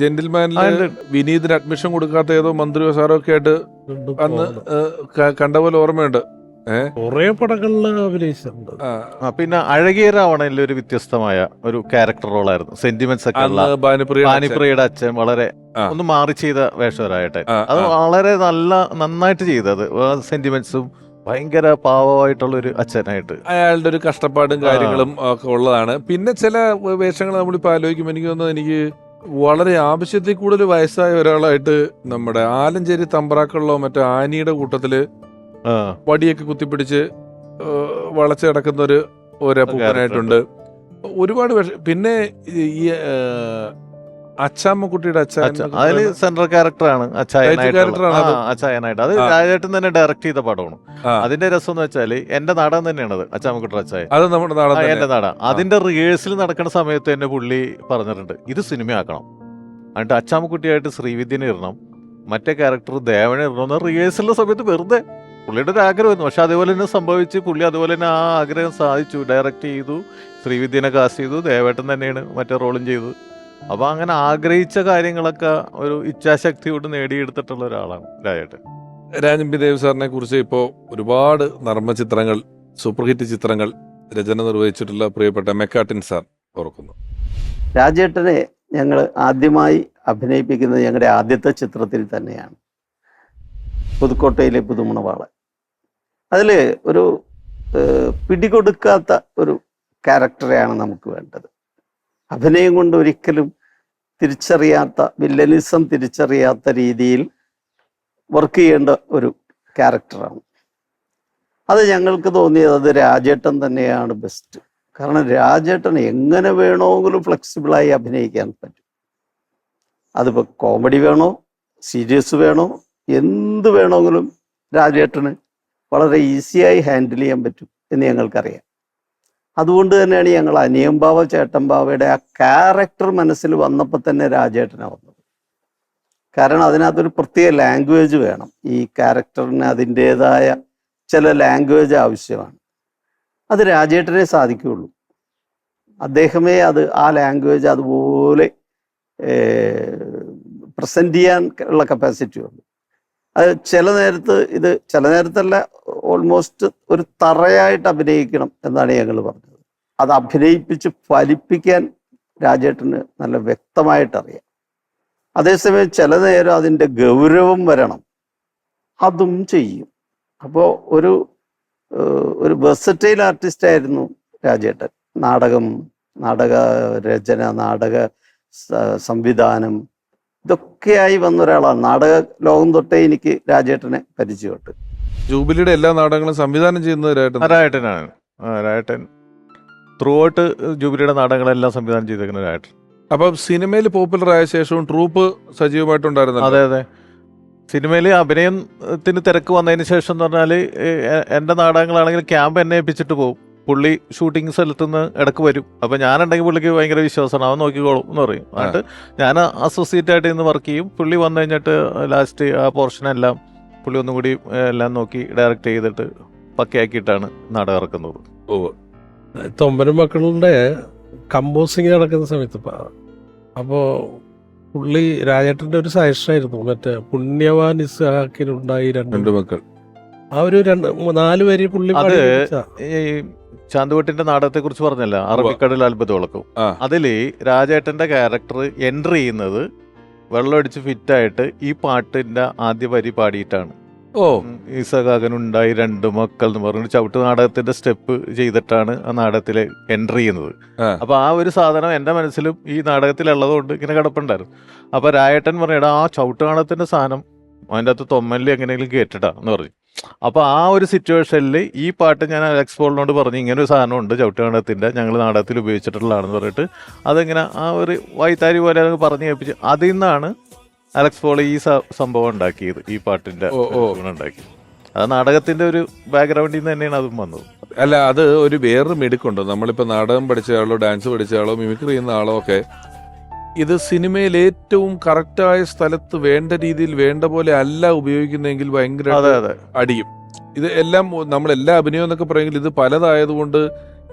A: ജെന്റിൽമാനിൽ വിനീതിന് അഡ്മിഷൻ കൊടുക്കാത്ത ഏതോ മന്ത്രിയോ സാറോ ഒക്കെ ആയിട്ട് അന്ന് കണ്ട പോലെ ഓർമ്മയുണ്ട്.
C: കുറെ പടങ്ങളിൽ അഭിനയിച്ചിട്ടുണ്ട്.
F: പിന്നെ അഴകിയ രാവണനിൽ ഒരു വ്യത്യസ്തമായ ഒരു ക്യാരക്ടർ റോളായിരുന്നു. സെന്റിമെന്റ്സ് ഒക്കെ ഉള്ള ഭാനുപ്രിയയുടെ അച്ഛൻ വളരെ ഒന്ന് മാറി ചെയ്ത വേഷവരായിട്ട് അത് വളരെ നന്നായിട്ട് ചെയ്തത്. സെന്റിമെന്റ്സും ഭയങ്കര പാവമായിട്ടുള്ള ഒരു അച്ഛനായിട്ട്
A: അയാളുടെ ഒരു കഷ്ടപ്പാടും കാര്യങ്ങളും ഒക്കെ ഉള്ളതാണ്. പിന്നെ ചില വേഷങ്ങൾ നമ്മളിപ്പോ ആലോചിക്കുമ്പോൾ എനിക്ക് തോന്നുന്നത് എനിക്ക് വളരെ ആവശ്യത്തിൽ കൂടുതൽ വയസ്സായ ഒരാളായിട്ട് നമ്മുടെ ആലഞ്ചേരി തമ്പ്രാക്കളിലോ മറ്റോ ആനിയുടെ കൂട്ടത്തില് വടിയൊക്കെ കുത്തിപ്പിടിച്ച് വളച്ച് കിടക്കുന്ന ഒരു അപ്പൂപ്പനായിട്ടുണ്ട്. ഒരുപാട് പിന്നെ ഈ അച്ചാമ്മക്കുട്ടിയുടെ
F: അതില് സെൻട്രൽ ക്യാരക്ടറാണ് അച്ചായനായിട്ട്. അത് രാജേട്ടൻ തന്നെ ഡയറക്ട് ചെയ്ത പടമാണ്. അതിന്റെ രസം എന്ന് വെച്ചാല് എന്റെ നാടകം തന്നെയാണ് അത്. അച്ചാമ്മക്കുട്ടിയുടെ അച്ചായൻ
A: അത് നമ്മുടെ നാടകം,
F: എന്റെ നാടകം. അതിന്റെ റിഹേഴ്സൽ നടക്കുന്ന സമയത്ത് തന്നെ പുള്ളി പറഞ്ഞിട്ടുണ്ട് ഇത് സിനിമയാക്കണം, എന്നിട്ട് അച്ചാമ്മക്കുട്ടിയായിട്ട് ശ്രീവിദ്യനെ ഇടണം, മറ്റേ ക്യാരക്ടർ ദേവനെ ഇടണമെന്ന് റിഹേഴ്സലിന്റെ സമയത്ത് വെറുതെ പുള്ളിയുടെ ഒരു ആഗ്രഹമായിരുന്നു. പക്ഷെ അതേപോലെ തന്നെ സംഭവിച്ച് പുള്ളി അതുപോലെ തന്നെ ആ ആഗ്രഹം സാധിച്ചു. ഡയറക്റ്റ് ചെയ്തു, ശ്രീവിദ്യനെ കാസ്റ്റ് ചെയ്തു, ദേവേട്ടൻ തന്നെയാണ് മറ്റേ റോളും ചെയ്തു. അപ്പൊ അങ്ങനെ ആഗ്രഹിച്ച കാര്യങ്ങളൊക്കെ ഒരു ഇച്ഛാശക്തിയോട് നേടിയെടുത്തിട്ടുള്ള ഒരാളാണ് രാജേട്ടൻ.
A: രാജൻ പി ദേവ് സാറിനെ കുറിച്ച് ഇപ്പോൾ ഒരുപാട് നർമ്മ ചിത്രങ്ങൾ, സൂപ്പർ ഹിറ്റ് ചിത്രങ്ങൾ രചന നിർവഹിച്ചിട്ടുള്ള പ്രിയപ്പെട്ട മെക്കാട്ടിൻ സാർ ഓർക്കുന്നു.
G: രാജേട്ടനെ ഞങ്ങൾ ആദ്യമായി അഭിനയിപ്പിക്കുന്നത് ഞങ്ങളുടെ ആദ്യത്തെ ചിത്രത്തിൽ തന്നെയാണ്, പുതുക്കോട്ടയിലെ പുതുമണവാളൻ. അതിൽ ഒരു പിടികൊടുക്കാത്ത ഒരു ക്യാരക്ടറെയാണ് നമുക്ക് വേണ്ടത്. അഭിനയം കൊണ്ട് ഒരിക്കലും തിരിച്ചറിയാത്ത, വില്ലനിസം തിരിച്ചറിയാത്ത രീതിയിൽ വർക്ക് ചെയ്യേണ്ട ഒരു ക്യാരക്ടറാണ്. അത് ഞങ്ങൾക്ക് തോന്നിയത് അത് രാജേട്ടൻ തന്നെയാണ് ബെസ്റ്റ്. കാരണം രാജേട്ടൻ എങ്ങനെ വേണമെങ്കിലും ഫ്ലെക്സിബിളായി അഭിനയിക്കാൻ പറ്റും. അതിപ്പോൾ കോമഡി വേണോ സീരിയസ് വേണോ എന്ത് വേണമെങ്കിലും രാജേട്ടന് വളരെ ഈസിയായി ഹാൻഡിൽ ചെയ്യാൻ പറ്റും എന്ന് ഞങ്ങൾക്കറിയാം. അതുകൊണ്ട് തന്നെയാണ് ഞങ്ങൾ അനിയമ്പാവ ചേട്ടമ്പാവയുടെ ആ ക്യാരക്ടർ മനസ്സിൽ വന്നപ്പോൾ തന്നെ രാജേട്ടനാണ് വന്നത്. കാരണം അതിനകത്തൊരു പ്രത്യേക ലാംഗ്വേജ് വേണം. ഈ ക്യാരക്ടറിന് അതിൻ്റേതായ ചില ലാംഗ്വേജ് ആവശ്യമാണ്. അത് രാജേട്ടനെ സാധിക്കുകയുള്ളൂ. അദ്ദേഹമേ അത് ആ ലാംഗ്വേജ് അതുപോലെ പ്രസൻറ്റ് ചെയ്യാൻ ഉള്ള കപ്പാസിറ്റി ഉണ്ട്. അത് ചില നേരത്തല്ല, ഓൾമോസ്റ്റ് ഒരു തറയായിട്ട് അഭിനയിക്കണം എന്നാണ് ഞങ്ങൾ പറഞ്ഞത്. അത് അഭിനയിപ്പിച്ച് ഫലിപ്പിക്കാൻ രാജേട്ടന് നല്ല വ്യക്തമായിട്ടറിയാം. അതേസമയം ചില നേരം അതിൻ്റെ ഗൗരവം വരണം, അതും ചെയ്യും. അപ്പോൾ ഒരു വെർസറ്റൈൽ ആർട്ടിസ്റ്റ് ആയിരുന്നു രാജേട്ടൻ. നാടക രചന, നാടക സംവിധാനം, ഇതൊക്കെയായി വന്ന ഒരാളാണ്. നാടക ലോകം തൊട്ടേ എനിക്ക് രാജേട്ടനെ പരിചയമുണ്ട്.
A: ജൂബിലിയുടെ എല്ലാ നാടകങ്ങളും സംവിധാനം ചെയ്യുന്നത്
F: രായട്ടനാണ്. രായട്ടൻ ത്രൂ ഔട്ട് ജൂബിലിയുടെ നാടകങ്ങളെല്ലാം സംവിധാനം ചെയ്തേക്കുന്ന രായട്ടൻ.
A: അപ്പം സിനിമയിൽ പോപ്പുലർ ആയ ശേഷവും ട്രൂപ്പ് സജീവമായിട്ടുണ്ടായിരുന്നു.
F: അതെ അതെ, സിനിമയിൽ അഭിനയത്തിന് തിരക്ക് വന്നതിന് ശേഷം എന്ന് പറഞ്ഞാൽ എൻ്റെ നാടകങ്ങളാണെങ്കിൽ ക്യാമ്പ് എന്നെ ഏൽപ്പിച്ചിട്ട് പോകും. പുള്ളി ഷൂട്ടിംഗ് സ്ഥലത്ത് നിന്ന് ഇടക്ക് വരും. അപ്പം ഞാനുണ്ടെങ്കിൽ പുള്ളിക്ക് ഭയങ്കര വിശ്വാസമാണ്, അവൻ നോക്കിക്കോളും എന്ന് പറയും. എന്നിട്ട് ഞാൻ അസോസിയേറ്റ് ആയിട്ട് ഇന്ന് വർക്ക് ചെയ്യും. പുള്ളി വന്നു കഴിഞ്ഞിട്ട് ലാസ്റ്റ് ആ പോർഷനെല്ലാം പുള്ളി ഒന്നും കൂടി എല്ലാം നോക്കി ഡയറക്റ്റ് ചെയ്തിട്ട് പക്കയാക്കിയിട്ടാണ് നാടകം ഇറക്കുന്നത്.
C: തൊമ്പനും മക്കളുടെ കമ്പോസിങ് നടക്കുന്ന സമയത്ത് അപ്പോൾ പുള്ളി രാജേട്ടൻ്റെ ഒരു സജഷനായിരുന്നു, മറ്റേ പുണ്യവാൻ ഇസ്ഹാക്കിനുണ്ടായി രണ്ട് മക്കൾ. ആ ഒരു 4 വരി പുള്ളി
F: അത് ഈ ചാന്തുവെട്ടിന്റെ നാടകത്തെ കുറിച്ച് പറഞ്ഞല്ല, അറബിക്കടൽ അത്ഭുത വിളക്കും. അതില് രാജേട്ടന്റെ ക്യാരക്ടർ എൻട്രി ചെയ്യുന്നത് വെള്ളമടിച്ച് ഫിറ്റായിട്ട് ഈ പാട്ടിന്റെ ആദ്യ വരി പാടിയിട്ടാണ്. ഈസകാകനുണ്ടായി 2 മക്കൾ എന്ന് പറഞ്ഞിട്ട് ചവിട്ട് നാടകത്തിന്റെ സ്റ്റെപ്പ് ചെയ്തിട്ടാണ് ആ നാടകത്തില് എൻട്രി ചെയ്യുന്നത്. അപ്പൊ ആ ഒരു സാധനം എന്റെ മനസ്സിലും ഈ നാടകത്തിലുള്ളത് കൊണ്ട് ഇങ്ങനെ കിടപ്പുണ്ടായിരുന്നു. അപ്പൊ രായേട്ടൻ പറയടാ, ആ ചവിട്ട് നാടകത്തിന്റെ സാധനം അതിൻ്റെ അകത്ത് തൊമ്മലിൽ എങ്ങനെയെങ്കിലും കേട്ടിട്ടാ എന്ന് പറഞ്ഞു. അപ്പൊ ആ ഒരു സിറ്റുവേഷനിൽ ഈ പാട്ട് ഞാൻ അലക്സ് പോളിനോട് പറഞ്ഞു, ഇങ്ങനെ ഒരു സാധനം ഉണ്ട് ചവിട്ട് നാടകത്തിന്റെ, ഞങ്ങൾ നാടകത്തിൽ ഉപയോഗിച്ചിട്ടുള്ളതാണെന്ന് പറഞ്ഞിട്ട് അതിങ്ങനെ ആ ഒരു വൈത്താരി പോലെ അത് പറഞ്ഞു കേൾപ്പിച്ച് അതിൽ നിന്നാണ് അലക്സ് പോൾ ഈ സംഭവം ഉണ്ടാക്കിയത്, ഈ പാട്ടിന്റെ ഉണ്ടാക്കിയത്. അത് നാടകത്തിന്റെ ഒരു ബാക്ക്ഗ്രൗണ്ടിൽ നിന്ന് തന്നെയാണ് അതും വന്നത്.
A: അല്ല, അത് ഒരു വേറൊരു മിടുക്കുണ്ട്. നമ്മളിപ്പോൾ നാടകം പഠിച്ച ആളോ ഡാൻസ് പഠിച്ച ആളോ മിമിക്രി ചെയ്യുന്ന ആളോ ഒക്കെ ഇത് സിനിമയിൽ ഏറ്റവും കറക്റ്റായ സ്ഥലത്ത് വേണ്ട രീതിയിൽ വേണ്ട പോലെ അല്ല ഉപയോഗിക്കുന്നെങ്കിൽ ഭയങ്കര അടിയും. ഇത് എല്ലാം നമ്മളെല്ലാ അഭിനയം എന്നൊക്കെ പറയുമെങ്കിൽ ഇത് പലതായതുകൊണ്ട്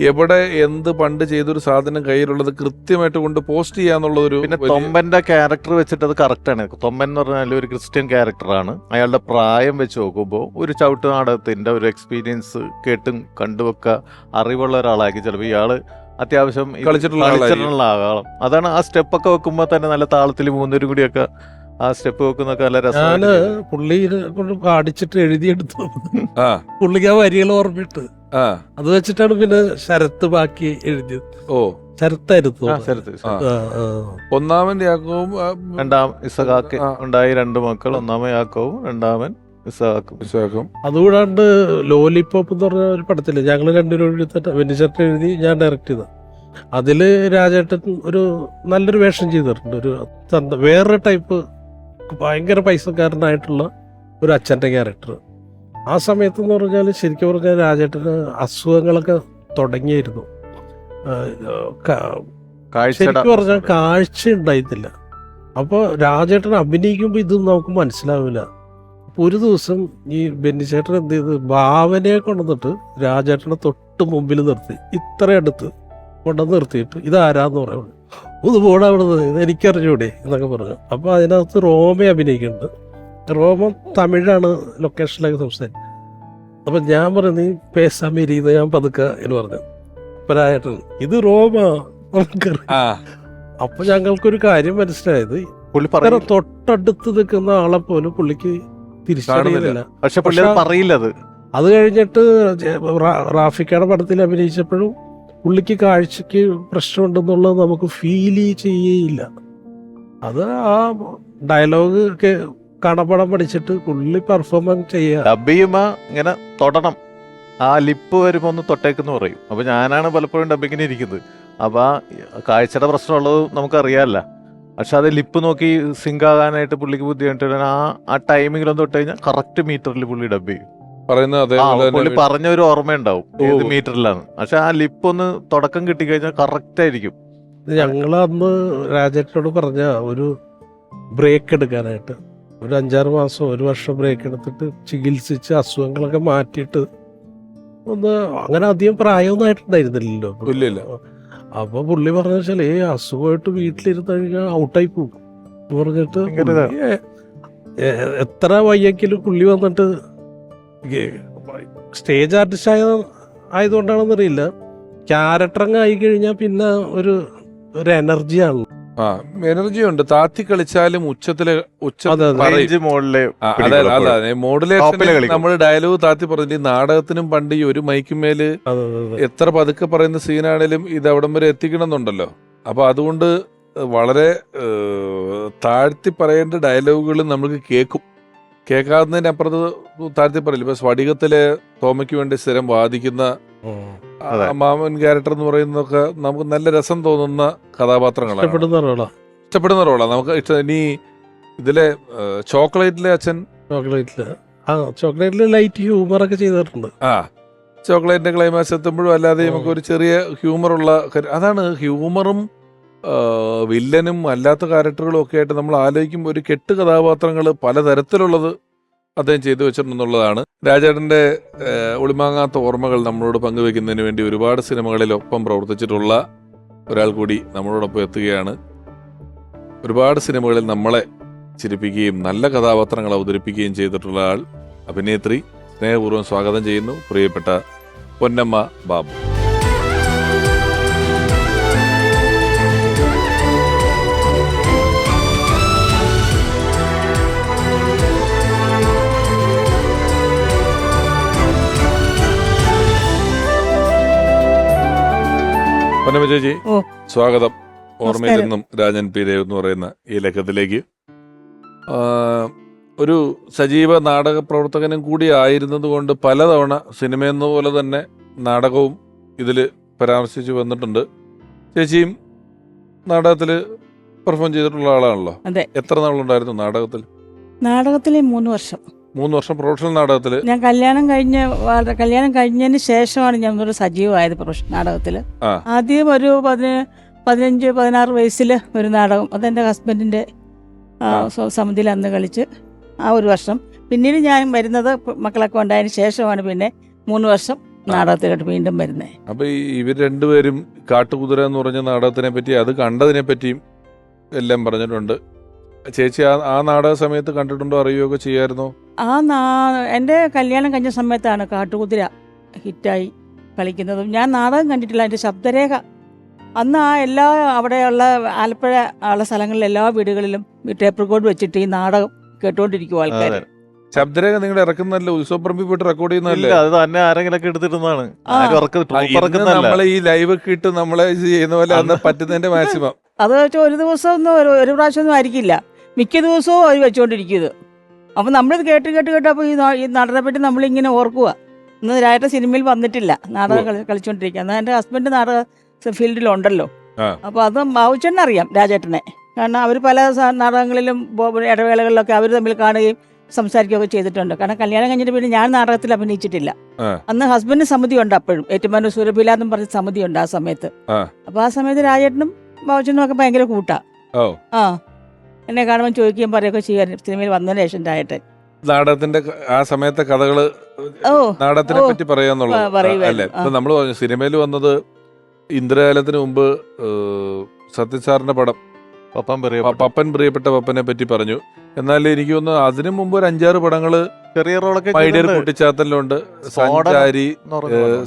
A: എവിടെ എന്ത് പണ്ട് ചെയ്തൊരു സാധനം കയ്യിലുള്ളത് കൃത്യമായിട്ട് കൊണ്ട് പോസ്റ്റ് ചെയ്യാന്നുള്ളതൊരു.
F: പിന്നെ തൊമ്പന്റെ ക്യാരക്ടർ വെച്ചിട്ട് അത് കറക്റ്റാണ്. തൊമ്പൻ എന്ന് പറഞ്ഞാൽ ഒരു ക്രിസ്ത്യൻ ക്യാരക്ടറാണ്. അയാളുടെ പ്രായം വെച്ച് നോക്കുമ്പോൾ ഒരു ചവിട്ട് നാടകത്തിന്റെ ഒരു എക്സ്പീരിയൻസ് കേട്ടും കണ്ടുവെക്ക അറിവുള്ള ഒരാളാക്കി ചിലപ്പോൾ ഇയാള് അത്യാവശ്യം കളിച്ചിട്ടുള്ള ആകാളം. അതാണ് ആ സ്റ്റെപ്പൊക്കെ വെക്കുമ്പോൾ തന്നെ നല്ല താളത്തിൽ 3 പേരും കൂടിയൊക്കെ ആ സ്റ്റെപ്പ് വെക്കുന്നൊക്കെ നല്ല രസമാണ്.
C: പുള്ളി കൊണ്ട് പാടിച്ചിട്ട് എഴുതിയെടുത്തു, പുള്ളിക്ക് ആ വരികൾ ഓർമ്മിട്ട് അത് വെച്ചിട്ടാണ് പിന്നെ ശരത്ത് ബാക്കി എഴുതിയത്. ശരത്തായിരുന്നു.
A: ഒന്നാമൻ യാക്കോവും
F: രണ്ടാം ഇസഹാക്ക് ഉണ്ടായി 2 മക്കൾ, ഒന്നാമൻ യാക്കോവും രണ്ടാമൻ ഇസഹാക്കും.
C: അതുകൂടാണ്ട് ലോലിപോപ്പ് എന്ന് പറഞ്ഞ ഒരു പടത്തില് ഞങ്ങള് 2 പേരും എഴുതിട്ട് വെന്നിച്ചേട്ടൻ എഴുതി, ഞാൻ ഡയറക്റ്റ് ചെയ്ത. അതില് രാജേട്ടൻ ഒരു നല്ലൊരു വേഷം ചെയ്തിട്ടുണ്ട്. ഒരു വേറൊരു ടൈപ്പ് ഭയങ്കര പൈസക്കാരനായിട്ടുള്ള ഒരു അച്ഛൻ്റെ ക്യാരക്ടർ. ആ സമയത്ത് എന്ന് പറഞ്ഞാൽ ശരിക്കും പറഞ്ഞാൽ രാജേട്ടന് അസുഖങ്ങളൊക്കെ തുടങ്ങിയായിരുന്നു. ശരിക്കും പറഞ്ഞാൽ കാഴ്ച ഉണ്ടായിരുന്നില്ല. അപ്പോൾ രാജേട്ടൻ അഭിനയിക്കുമ്പോൾ ഇതും നമുക്ക് മനസ്സിലാവില്ല. അപ്പോൾ ഒരു ദിവസം ഈ ബെന്നിച്ചേട്ടൻ എന്ത് ചെയ്ത് ഭാവനയെ കൊണ്ടുവന്നിട്ട് രാജേട്ടനെ തൊട്ട് മുമ്പിൽ നിർത്തി, ഇത്ര അടുത്ത് കൊണ്ടുവന്ന് നിർത്തിയിട്ട് ഇതാരാന്ന് പറയുന്നത്, ഒന്ന് പോടാ അവിടെ നിന്ന്, ഇത് എനിക്കറിഞ്ഞൂടെ എന്നൊക്കെ പറഞ്ഞു. അപ്പോൾ അതിനകത്ത് റോമ അഭിനയിക്കുന്നുണ്ട്. റോമ തമിഴാണ് ലൊക്കേഷനിലൊക്കെ സംസാരിക്കും. അപ്പം ഞാൻ പറഞ്ഞു, നീ പേസാമേരിന്ന് ഞാൻ പതുക്കെ എന്ന് പറഞ്ഞു. അപ്പരായിട്ട് ഇത് റോമ നമുക്കറിയാം. അപ്പൊ ഞങ്ങൾക്കൊരു കാര്യം മനസ്സിലായത്, തൊട്ടടുത്ത് നിൽക്കുന്ന ആളെ പോലും പുള്ളിക്ക് തിരിച്ചറിയുന്നില്ല.
F: പക്ഷെ പുള്ളി പറയില്ല.
C: അത് കഴിഞ്ഞിട്ട് റാഫിക്കയുടെ പടത്തിൽ അഭിനയിച്ചപ്പോഴും പുള്ളിക്ക് കാഴ്ചക്ക് പ്രശ്നമുണ്ടെന്നുള്ളത് നമുക്ക് ഫീൽ ചെയ്യേയില്ല. അത് ആ ഡയലോഗ് ഒക്കെ കണപ്പടം പഠിച്ചിട്ട് പുള്ളി പെർഫോമൻസ് ചെയ്യുക.
F: ഡബ് ചെയ്യുമ്പോ ഇങ്ങനെ തൊടണം, ആ ലിപ്പ് വരുമ്പോ ഒന്ന് തൊട്ടേക്കെന്ന് പറയും. അപ്പൊ ഞാനാണ് പലപ്പോഴും ഡബിങ്ങിന് ഇരിക്കുന്നത്. അപ്പൊ ആ കാഴ്ചയുടെ പ്രശ്നമുള്ളത് നമുക്കറിയാമല്ല. പക്ഷെ അത് ലിപ്പ് നോക്കി സിങ്ക് ആകാനായിട്ട് പുള്ളിക്ക് ബുദ്ധിമുട്ട് ആ ടൈമിങ്ങിലൊന്നും തൊട്ട് കഴിഞ്ഞാൽ കറക്റ്റ് മീറ്ററിൽ പുള്ളി ഡബ് ചെയ്യും. പുള്ളി പറഞ്ഞ ഒരു ഓർമ്മയുണ്ടാവും ഏത് മീറ്ററിലാണ്. പക്ഷെ ആ ലിപ്പ് ഒന്ന് തുടക്കം കിട്ടിക്കഴിഞ്ഞാൽ കറക്റ്റ് ആയിരിക്കും.
C: ഞങ്ങൾ അന്ന് രാജേട്ടനോട് പറഞ്ഞ ഒരു ബ്രേക്ക് എടുക്കാനായിട്ട് ഒരു 5-6 മാസം 1 വർഷം ബ്രേക്ക് എടുത്തിട്ട് ചികിത്സിച്ച് അസുഖങ്ങളൊക്കെ മാറ്റിയിട്ട് ഒന്ന് അങ്ങനെ അധികം പ്രായമൊന്നും ആയിട്ടുണ്ടായിരുന്നില്ലല്ലോ. അപ്പൊ പുള്ളി പറഞ്ഞ വെച്ചാൽ അസുഖമായിട്ട് വീട്ടിലിരുന്ന് കഴിഞ്ഞാൽ ഔട്ടായി പോകും എന്ന് പറഞ്ഞിട്ട്
F: ഭയങ്കര ഇതാ.
C: പുള്ളി എത്ര വയ്യെങ്കിലും പുള്ളി വന്നിട്ട് സ്റ്റേജ് ആർട്ടിസ്റ്റ് ആയതുകൊണ്ടാണെന്നറിയില്ല, ക്യാരക്ടർ അങ്ങ് ആയി കഴിഞ്ഞാൽ പിന്നെ ഒരു എനർജിയാണ്.
A: ആ എനർജി ഉണ്ട്. താത്തി കളിച്ചാലും ഉച്ചത്തില്
C: അതെ, അതെ.
F: റേഞ്ച് മുകളിലെ
A: അതെ മോഡുലേഷൻ
F: ടോപ്പിലെ കളിക്കും.
A: നമ്മൾ ഡയലോഗ് താത്തി പറഞ്ഞിട്ട് ഈ നാടകത്തിനും പണ്ട് ഈ ഒരു മൈക്കുമേല്
C: അതെ, അതെ, അതെ.
A: എത്ര പതുക്കെ പറയുന്ന സീനാണേലും ഇത് അവിടം വരെ എത്തിക്കണം എന്നുണ്ടല്ലോ. അപ്പൊ അതുകൊണ്ട് വളരെ താഴ്ത്തി പറയേണ്ട ഡയലോഗുകൾ നമുക്ക് കേൾക്കാവുന്നതിന് അപ്പുറത്ത് താഴ്ത്തി പറയില്ല. ഇപ്പൊ സ്ഫടികത്തിലെ തോമയ്ക്ക് വേണ്ടി സ്ഥിരം വാദിക്കുന്ന
F: അതെ.
A: മാമൻ ക്യാരക്ടർ എന്ന് പറയുന്നതൊക്കെ നമുക്ക് നല്ല രസം തോന്നുന്ന കഥാപാത്രങ്ങളാണ്, ഇഷ്ടപ്പെടുന്ന റോളാണ് നമുക്ക് ഇനി ഇതിലെ ചോക്ലേറ്റിലെ അച്ഛൻ,
C: ചോക്ലേറ്റില് ലൈറ്റ് ഹ്യൂമർ ഒക്കെ ചെയ്തിട്ടുണ്ട്.
A: ചോക്ലേറ്റിന്റെ ക്ലൈമാക്സ് എത്തുമ്പോഴും അല്ലാതെ നമുക്ക് ഒരു ചെറിയ ഹ്യൂമറുള്ള അതാണ് ഹ്യൂമറും വില്ലനും അല്ലാത്ത ക്യാരക്ടറുകളും ഒക്കെ ആയിട്ട് നമ്മൾ ആലോചിക്കുമ്പോൾ ഒരു കെട്ട് കഥാപാത്രങ്ങൾ പലതരത്തിലുള്ളത് അദ്ദേഹം ചെയ്തു വെച്ചിട്ടുണ്ടെന്നുള്ളതാണ്. രാജേട്ടന്റെ ഒളിമാങ്ങാത്ത ഓർമ്മകൾ നമ്മളോട് പങ്കുവെക്കുന്നതിന് വേണ്ടി ഒരുപാട് സിനിമകളിൽ ഒപ്പം പ്രവർത്തിച്ചിട്ടുള്ള ഒരാൾ കൂടി നമ്മളോടൊപ്പം എത്തുകയാണ്. ഒരുപാട് സിനിമകളിൽ നമ്മളെ ചിരിപ്പിക്കുകയും നല്ല കഥാപാത്രങ്ങൾ അവതരിപ്പിക്കുകയും ചെയ്തിട്ടുള്ള ആൾ, അഭിനേത്രി. സ്നേഹപൂർവ്വം സ്വാഗതം ചെയ്യുന്നു പ്രിയപ്പെട്ട പൊന്നമ്മ ബാബു. പൊന്നമ്മ ചേച്ചി, സ്വാഗതം. ഓർമ്മയിൽ നിന്നും രാജൻ പി ദേവ് എന്ന് പറയുന്ന ഈ ലക്കത്തിലേക്ക്. ഒരു സജീവ നാടക പ്രവർത്തകനും കൂടി ആയിരുന്നത് കൊണ്ട് പലതവണ സിനിമയെന്ന പോലെ തന്നെ നാടകവും ഇതിൽ പരാമർശിച്ച് വന്നിട്ടുണ്ട്. ചേച്ചിയും നാടകത്തിൽ പെർഫോം ചെയ്തിട്ടുള്ള ആളാണല്ലോ.
H: അതെ.
A: എത്ര നാളുണ്ടായിരുന്നു നാടകത്തിൽ?
H: നാടകത്തിലെ 3 വർഷം.
A: 3 വർഷം പ്രൊഫഷണൽ നാടകത്തിൽ.
H: ഞാൻ കല്യാണം കഴിഞ്ഞതിന് ശേഷമാണ് ഞാൻ ഒരു സജീവമായത് പ്രൊഫഷണൽ നാടകത്തിൽ. ആദ്യം ഒരു 15-16 വയസ്സിൽ ഒരു നാടകം, അതെൻ്റെ ഹസ്ബൻഡിൻ്റെ സമിതിയിൽ അന്ന് കളിച്ച് ആ ഒരു വർഷം. പിന്നീട് ഞാൻ വരുന്നത് മക്കളൊക്കെ ഉണ്ടായതിന് ശേഷമാണ് പിന്നെ 3 വർഷം നാടകത്തിലോട്ട് വീണ്ടും വരുന്നത്.
A: അപ്പൊ ഇവർ രണ്ടുപേരും കാട്ടുകുതിര എന്ന് പറഞ്ഞ നാടകത്തിനെ പറ്റി, അത് കണ്ടതിനെ പറ്റിയും എല്ലാം പറഞ്ഞിട്ടുണ്ട്. ചേച്ചി ആ നാടക സമയത്ത് കണ്ടിട്ടുണ്ടോ, അറിയുകയൊക്കെ ചെയ്യായിരുന്നോ?
H: എൻ്റെ കല്യാണം കഴിഞ്ഞ സമയത്താണ് കാട്ടുകുതിര ഹിറ്റായി കളിക്കുന്നതും. ഞാൻ നാടകം കണ്ടിട്ടില്ല, എൻ്റെ ശബ്ദരേഖ അന്ന് എല്ലാ അവിടെയുള്ള ആലപ്പുഴ ഉള്ള സ്ഥലങ്ങളിലെ എല്ലാ വീടുകളിലും ടേപ്പ് റെക്കോർഡ് വെച്ചിട്ട് ഈ നാടകം കേട്ടോണ്ടിരിക്കും ആൾക്കാർ.
A: ശബ്ദരേഖ നിങ്ങൾ ഇറക്കുന്നല്ലോ, ഉത്സവപ്പറമ്പിൽ പോയിട്ട് റെക്കോർഡ് ചെയ്യുന്നതല്ലേ?
F: അത് തന്നെ ആരെങ്കിലും എടുത്തിരുന്നതാണ്.
A: നമ്മളെ ഈ ലൈവ് ഒക്കെ ഇട്ട് നമ്മളെ ചെയ്യുന്ന പോലെ അന്ന് പറ്റുന്നതിന്റെ മാക്സിമം.
H: അത് വെച്ചാൽ ഒരു ദിവസം ഒന്നും ഒരു പ്രാവശ്യം ഒന്നും ആയിരിക്കില്ല, മിക്ക ദിവസവും അത് വെച്ചുകൊണ്ടിരിക്കുന്നത്. അപ്പം നമ്മളിത് കേട്ട് അപ്പോൾ ഈ നടനെ പറ്റി നമ്മളിങ്ങനെ ഓർക്കുക. ഇന്ന് രാജ സിനിമയിൽ വന്നിട്ടില്ല, നാടകം കളിച്ചുകൊണ്ടിരിക്കുക. എന്നാൽ എൻ്റെ ഹസ്ബൻഡ് നാടക ഫീൽഡിലുണ്ടല്ലോ. അപ്പോൾ അത് ബാബുച്ചേട്ടനറിയാം രാജേട്ടനെ, കാരണം അവർ പല നാടകങ്ങളിലും ഇടവേളകളിലൊക്കെ അവർ തമ്മിൽ കാണുകയും സംസാരിക്കുകയൊക്കെ ചെയ്തിട്ടുണ്ട്. കാരണം കല്യാണം കഴിഞ്ഞിട്ട് പിന്നെ ഞാൻ നാടകത്തിൽ അഭിനയിച്ചിട്ടില്ല. അന്ന് ഹസ്ബൻഡിന് സമിതി ഉണ്ട്, അപ്പോഴും ഏറ്റുമാനൂർ സുരഭില എന്നും പറഞ്ഞ സമിതി ഉണ്ട് ആ സമയത്ത്. അപ്പോൾ ആ സമയത്ത് രാജേട്ടനും ബാബുച്ചേട്ടനും ഒക്കെ ഭയങ്കര കൂട്ടാ. എന്നെ കാണുമ്പോൾ ചോദിക്കുകയും പറയുകയൊക്കെ ചെയ്യാൻ സിനിമയിൽ വന്നതിന് ശേഷം രാജേട്ടൻ.
A: നാടകത്തിന്റെ ആ സമയത്തെ കഥകള് നാടകത്തിനെ പറ്റി പറയാന്നുള്ളത് അല്ലേ? ഇപ്പൊ നമ്മള് പറഞ്ഞു സിനിമയിൽ വന്നത് ഇന്ദ്രജാലത്തിന് മുമ്പ് സത്യൻ സാറിന്റെ പടം പപ്പൻ പ്രിയപ്പെട്ട പപ്പനെ പറ്റി പറഞ്ഞു. എന്നാൽ എനിക്ക് തോന്നുന്നു അതിനു മുമ്പ് ഒരു 5-6 പടങ്ങള്
F: ചെറിയ റോളൊക്കെ
A: മൈഡിയർ കുട്ടിച്ചാത്തലിലുണ്ട്, സഞ്ചാരി,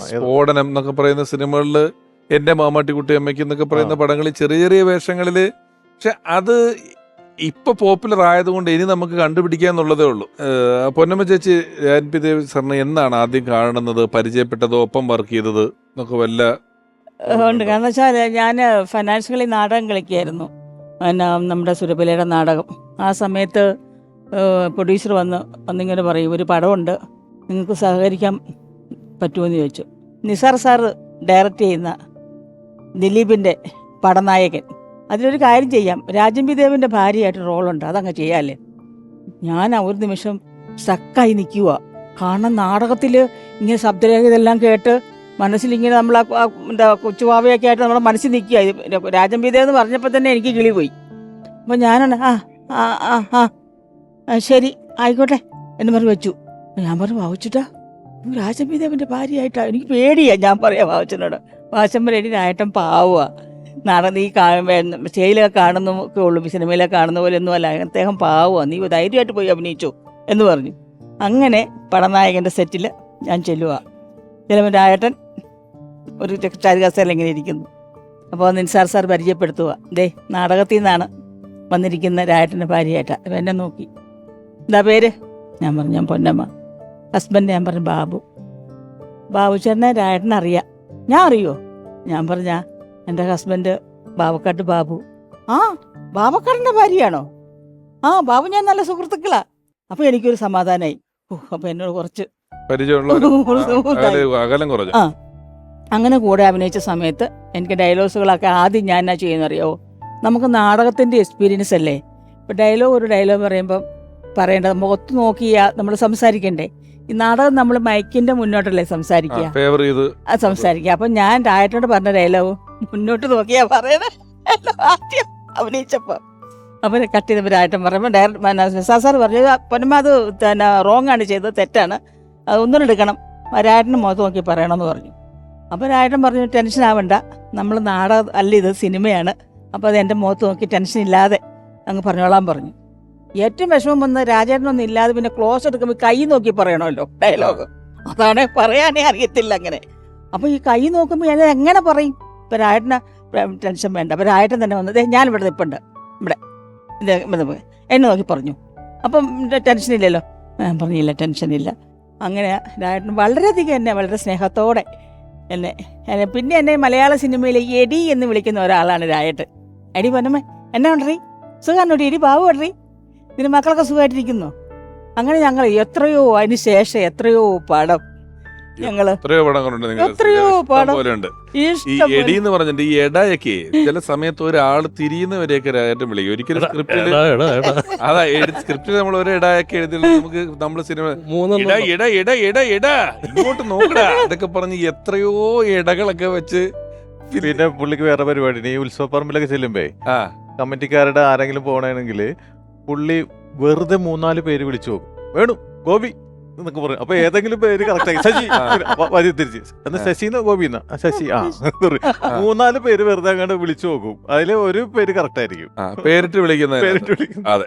A: സ്ഫോടനം എന്നൊക്കെ പറയുന്ന സിനിമകളില്, എന്റെ മാമാട്ടിക്കുട്ടി അമ്മയ്ക്ക് എന്നൊക്കെ പറയുന്ന പടങ്ങളിൽ ചെറിയ ചെറിയ വേഷങ്ങളില്. പക്ഷെ അത് ഇപ്പൊ പോപ്പുലർ ആയതുകൊണ്ട് ഇനി നമുക്ക് കണ്ടുപിടിക്കാന്നുള്ളതേ ഉള്ളൂ. പൊന്നമ്മ ചേച്ചി, രാജൻ പി ദേവ് സാറിന് എന്നാണ് ആദ്യം കാണുന്നത്, പരിചയപ്പെട്ടതോ ഒപ്പം വർക്ക് ചെയ്തത് എന്നൊക്കെ വല്ല
H: ഉണ്ട്? കാരണം വെച്ചാൽ ഞാൻ ഫൈനാൻഷ്യലി നാടകം കളിക്കുകയായിരുന്നു, പിന്നെ നമ്മുടെ സുരഭിലയുടെ നാടകം. ആ സമയത്ത് പ്രൊഡ്യൂസർ വന്നിങ്ങനെ പറയും, ഒരു പടമുണ്ട്, നിങ്ങൾക്ക് സഹകരിക്കാൻ പറ്റുമെന്ന് ചോദിച്ചു. നിസാർ സാറ് ഡയറക്റ്റ് ചെയ്യുന്ന ദിലീപിൻ്റെ പടനായകൻ, അതിലൊരു കാര്യം ചെയ്യാം, രാജൻ പി ദേവിൻ്റെ ഭാര്യയായിട്ട് റോളുണ്ട്, അതങ്ങ് ചെയ്യാമല്ലേ. ഞാൻ ഒരു നിമിഷം സ്റ്റക്കായി നിൽക്കുക. കാരണം നാടകത്തിൽ ഇങ്ങനെ ശബ്ദരേഖ ഇതെല്ലാം കേട്ട് മനസ്സിലിങ്ങനെ നമ്മൾ എന്താ കൊച്ചുവാവയൊക്കെ ആയിട്ട് നമ്മുടെ മനസ്സിൽ നിൽക്കുക. രാജൻ പി ദേവ് എന്ന് പറഞ്ഞപ്പോൾ തന്നെ എനിക്ക് കിളി പോയി. അപ്പോൾ ഞാനാണ് ശരി ആയിക്കോട്ടെ എന്ന് പറഞ്ഞ് വെച്ചു. ഞാൻ പറഞ്ഞു, വായിച്ചിട്ടാ രാജമീദേവന്റെ ഭാര്യയായിട്ടാ. എനിക്ക് പേടിയാ, ഞാൻ പറയാം വാവച്ചനോട്. വാവച്ചൻ പറയും രായട്ടൻ പാവുക, നടന്ന് ഈ സ്റ്റേജിലൊക്കെ കാണുന്നൊക്കെ ഉള്ളൂ, സിനിമയിലൊക്കെ കാണുന്ന പോലെ ഒന്നും അല്ല, അദ്ദേഹം പാവുക, നീ ധൈര്യമായിട്ട് പോയി അഭിനയിച്ചു എന്ന് പറഞ്ഞു. അങ്ങനെ പടനായകന്റെ സെറ്റിൽ ഞാൻ ചെല്ലുക. ചിലപ്പോൾ രായട്ടൻ ഒരു ചാരുകസേല ഇങ്ങനെ ഇരിക്കുന്നു. അപ്പോൾ നിൻസാർ സാർ പരിചയപ്പെടുത്തുക, ദേ നാടകത്തിൽ നിന്നാണ് വന്നിരിക്കുന്ന രായട്ടൻ്റെ ഭാര്യയായിട്ടാ. അപ്പം എന്നെ നോക്കി, എന്താ പേര്? ഞാൻ പറഞ്ഞു ഞാൻ പൊന്നമ്മ. ഹസ്ബൻഡ് ഞാൻ പറഞ്ഞു ബാബു. ബാബു ചേട്ടനെ രായട്ടനെ അറിയാം. ഞാൻ അറിയോ? ഞാൻ പറഞ്ഞ എൻ്റെ ഹസ്ബൻഡ് ബാബക്കാട്ട് ബാബു. ആ, ബാബക്കാടിൻ്റെ ഭാര്യയാണോ? ആ, ബാബു ഞാൻ നല്ല സുഹൃത്തുക്കളാ. അപ്പോൾ എനിക്കൊരു സമാധാനമായി. അപ്പോൾ എന്നോട് കുറച്ച്
A: അകലം കുറഞ്ഞു.
H: ആ, അങ്ങനെ കൂടെ അഭിനയിച്ച സമയത്ത് എനിക്ക് ഡയലോഗ്സുകളൊക്കെ ആദ്യം ഞാൻ എന്നാ ചെയ്യുന്നറിയാവോ? നമുക്ക് നാടകത്തിൻ്റെ എക്സ്പീരിയൻസ് അല്ലേ. ഇപ്പം ഒരു ഡയലോഗ് പറയുമ്പം പറയേണ്ടത് മുഖത്ത് നോക്കിയാ നമ്മൾ സംസാരിക്കണ്ടേ. ഈ നാടകം നമ്മൾ മൈക്കിന്റെ മുന്നോട്ടല്ലേ സംസാരിക്കുക, സംസാരിക്കുക. അപ്പം ഞാൻ രായട്ടനോട് പറഞ്ഞ ഡയലോഗ് മുന്നോട്ട് നോക്കിയാ പറയണേ ആദ്യം അഭിനയിച്ചപ്പോൾ. അപ്പം കട്ട് ചെയ്തപ്പോൾ രായട്ടൻ പറയുമ്പോൾ ഡയറക്ടർ സാർ പറഞ്ഞു, പൊന്നമ്മ അത് പിന്നെ റോങ് ആണ് ചെയ്തത്, തെറ്റാണ്, അത് ഒന്നും എടുക്കണം, രായട്ടന് മുഖത്ത് നോക്കി പറയണമെന്ന് പറഞ്ഞു. അപ്പോൾ രായട്ടൻ പറഞ്ഞു ടെൻഷൻ ആവണ്ട, നമ്മൾ നാടകം അല്ല, ഇത് സിനിമയാണ്, അപ്പോൾ അത് എൻ്റെ മുഖത്ത് നോക്കി ടെൻഷൻ ഇല്ലാതെ അങ്ങ് പറഞ്ഞോളാൻ പറഞ്ഞു. ഏറ്റവും വിഷമം വന്ന് രാജേട്ടനൊന്നും ഇല്ലാതെ പിന്നെ ക്ലോസ് എടുക്കുമ്പോൾ കൈ നോക്കി പറയണമല്ലോ ഡയലോഗ്. അതാണ് പറയാനേ അറിയത്തില്ല അങ്ങനെ. അപ്പോൾ ഈ കൈ നോക്കുമ്പോൾ ഞാൻ എങ്ങനെ പറയും? ഇപ്പം രായട്ടന് ടെൻഷൻ വേണ്ട. അപ്പോൾ രായട്ടൻ തന്നെ വന്നത് ഞാൻ ഇവിടെ നിൽപ്പുണ്ട്, ഇവിടെ എന്നെ നോക്കി പറഞ്ഞു. അപ്പം ടെൻഷനില്ലല്ലോ. ഞാൻ പറഞ്ഞില്ല, ടെൻഷനില്ല. അങ്ങനെ രായട്ടൻ വളരെയധികം എന്നെ വളരെ സ്നേഹത്തോടെ പിന്നെ എന്നെ മലയാള സിനിമയിലെ എടി എന്ന് വിളിക്കുന്ന ഒരാളാണ് രായട്ടൻ. എടി പൊന്നമ്മ എന്നാ ഉണ്ടറി, സുഖാണോടി, എടി ബാബു ഉണ്ടറി, ഇതിന് മക്കളൊക്കെ സുഖമായിട്ടിരിക്കുന്നു. അങ്ങനെ ഞങ്ങൾ എത്രയോ അതിന് ശേഷം എത്രയോ പടം എത്രയോ പടം
A: എടി എന്ന് പറഞ്ഞിട്ട് ഈ എടയൊക്കെ ചില സമയത്ത് ഒരാൾ തിരിയുന്നവരെയൊക്കെ രായട്ടൻ വിളിക്കും. ഒരിക്കലും സ്ക്രിപ്റ്റില് അതാ സ്ക്രിപ്റ്റിൽ നമ്മൾ ഒരു ഇടയൊക്കെ എഴുതി നമുക്ക് നമ്മൾ സിനിമ ഇട ഇട ഇട ഇട ഇങ്ങോട്ട് നോക്കടാ ഇതൊക്കെ പറഞ്ഞ് എത്രയോ ഇടകളൊക്കെ വെച്ച്.
F: പിന്നെ പുള്ളിക്ക് വേറെ പരിപാടി, ഈ ഉത്സവ പറമ്പിലൊക്കെ ചെല്ലുമ്പേ കമ്മിറ്റിക്കാരുടെ ആരെങ്കിലും പോകണമെങ്കിൽ പുള്ളി വെറുതെ 3-4 പേര് വിളിച്ചു നോക്കും. വേണു, ഗോപി എന്നൊക്കെ പറയും. അപ്പൊ ഏതെങ്കിലും പേര് കറക്റ്റ് ആയി ശശി വരി തിരിച്ച് എന്ന് ശശിന്ന് ഗോപിന്ന ശശി 3-4 പേര് വെറുതെ അങ്ങോട്ട് വിളിച്ചു നോക്കും. അതില് ഒരു പേര് കറക്റ്റ് ആയിരിക്കും,
A: പേരിട്ട് വിളിക്കുന്നത്.
F: അതെ.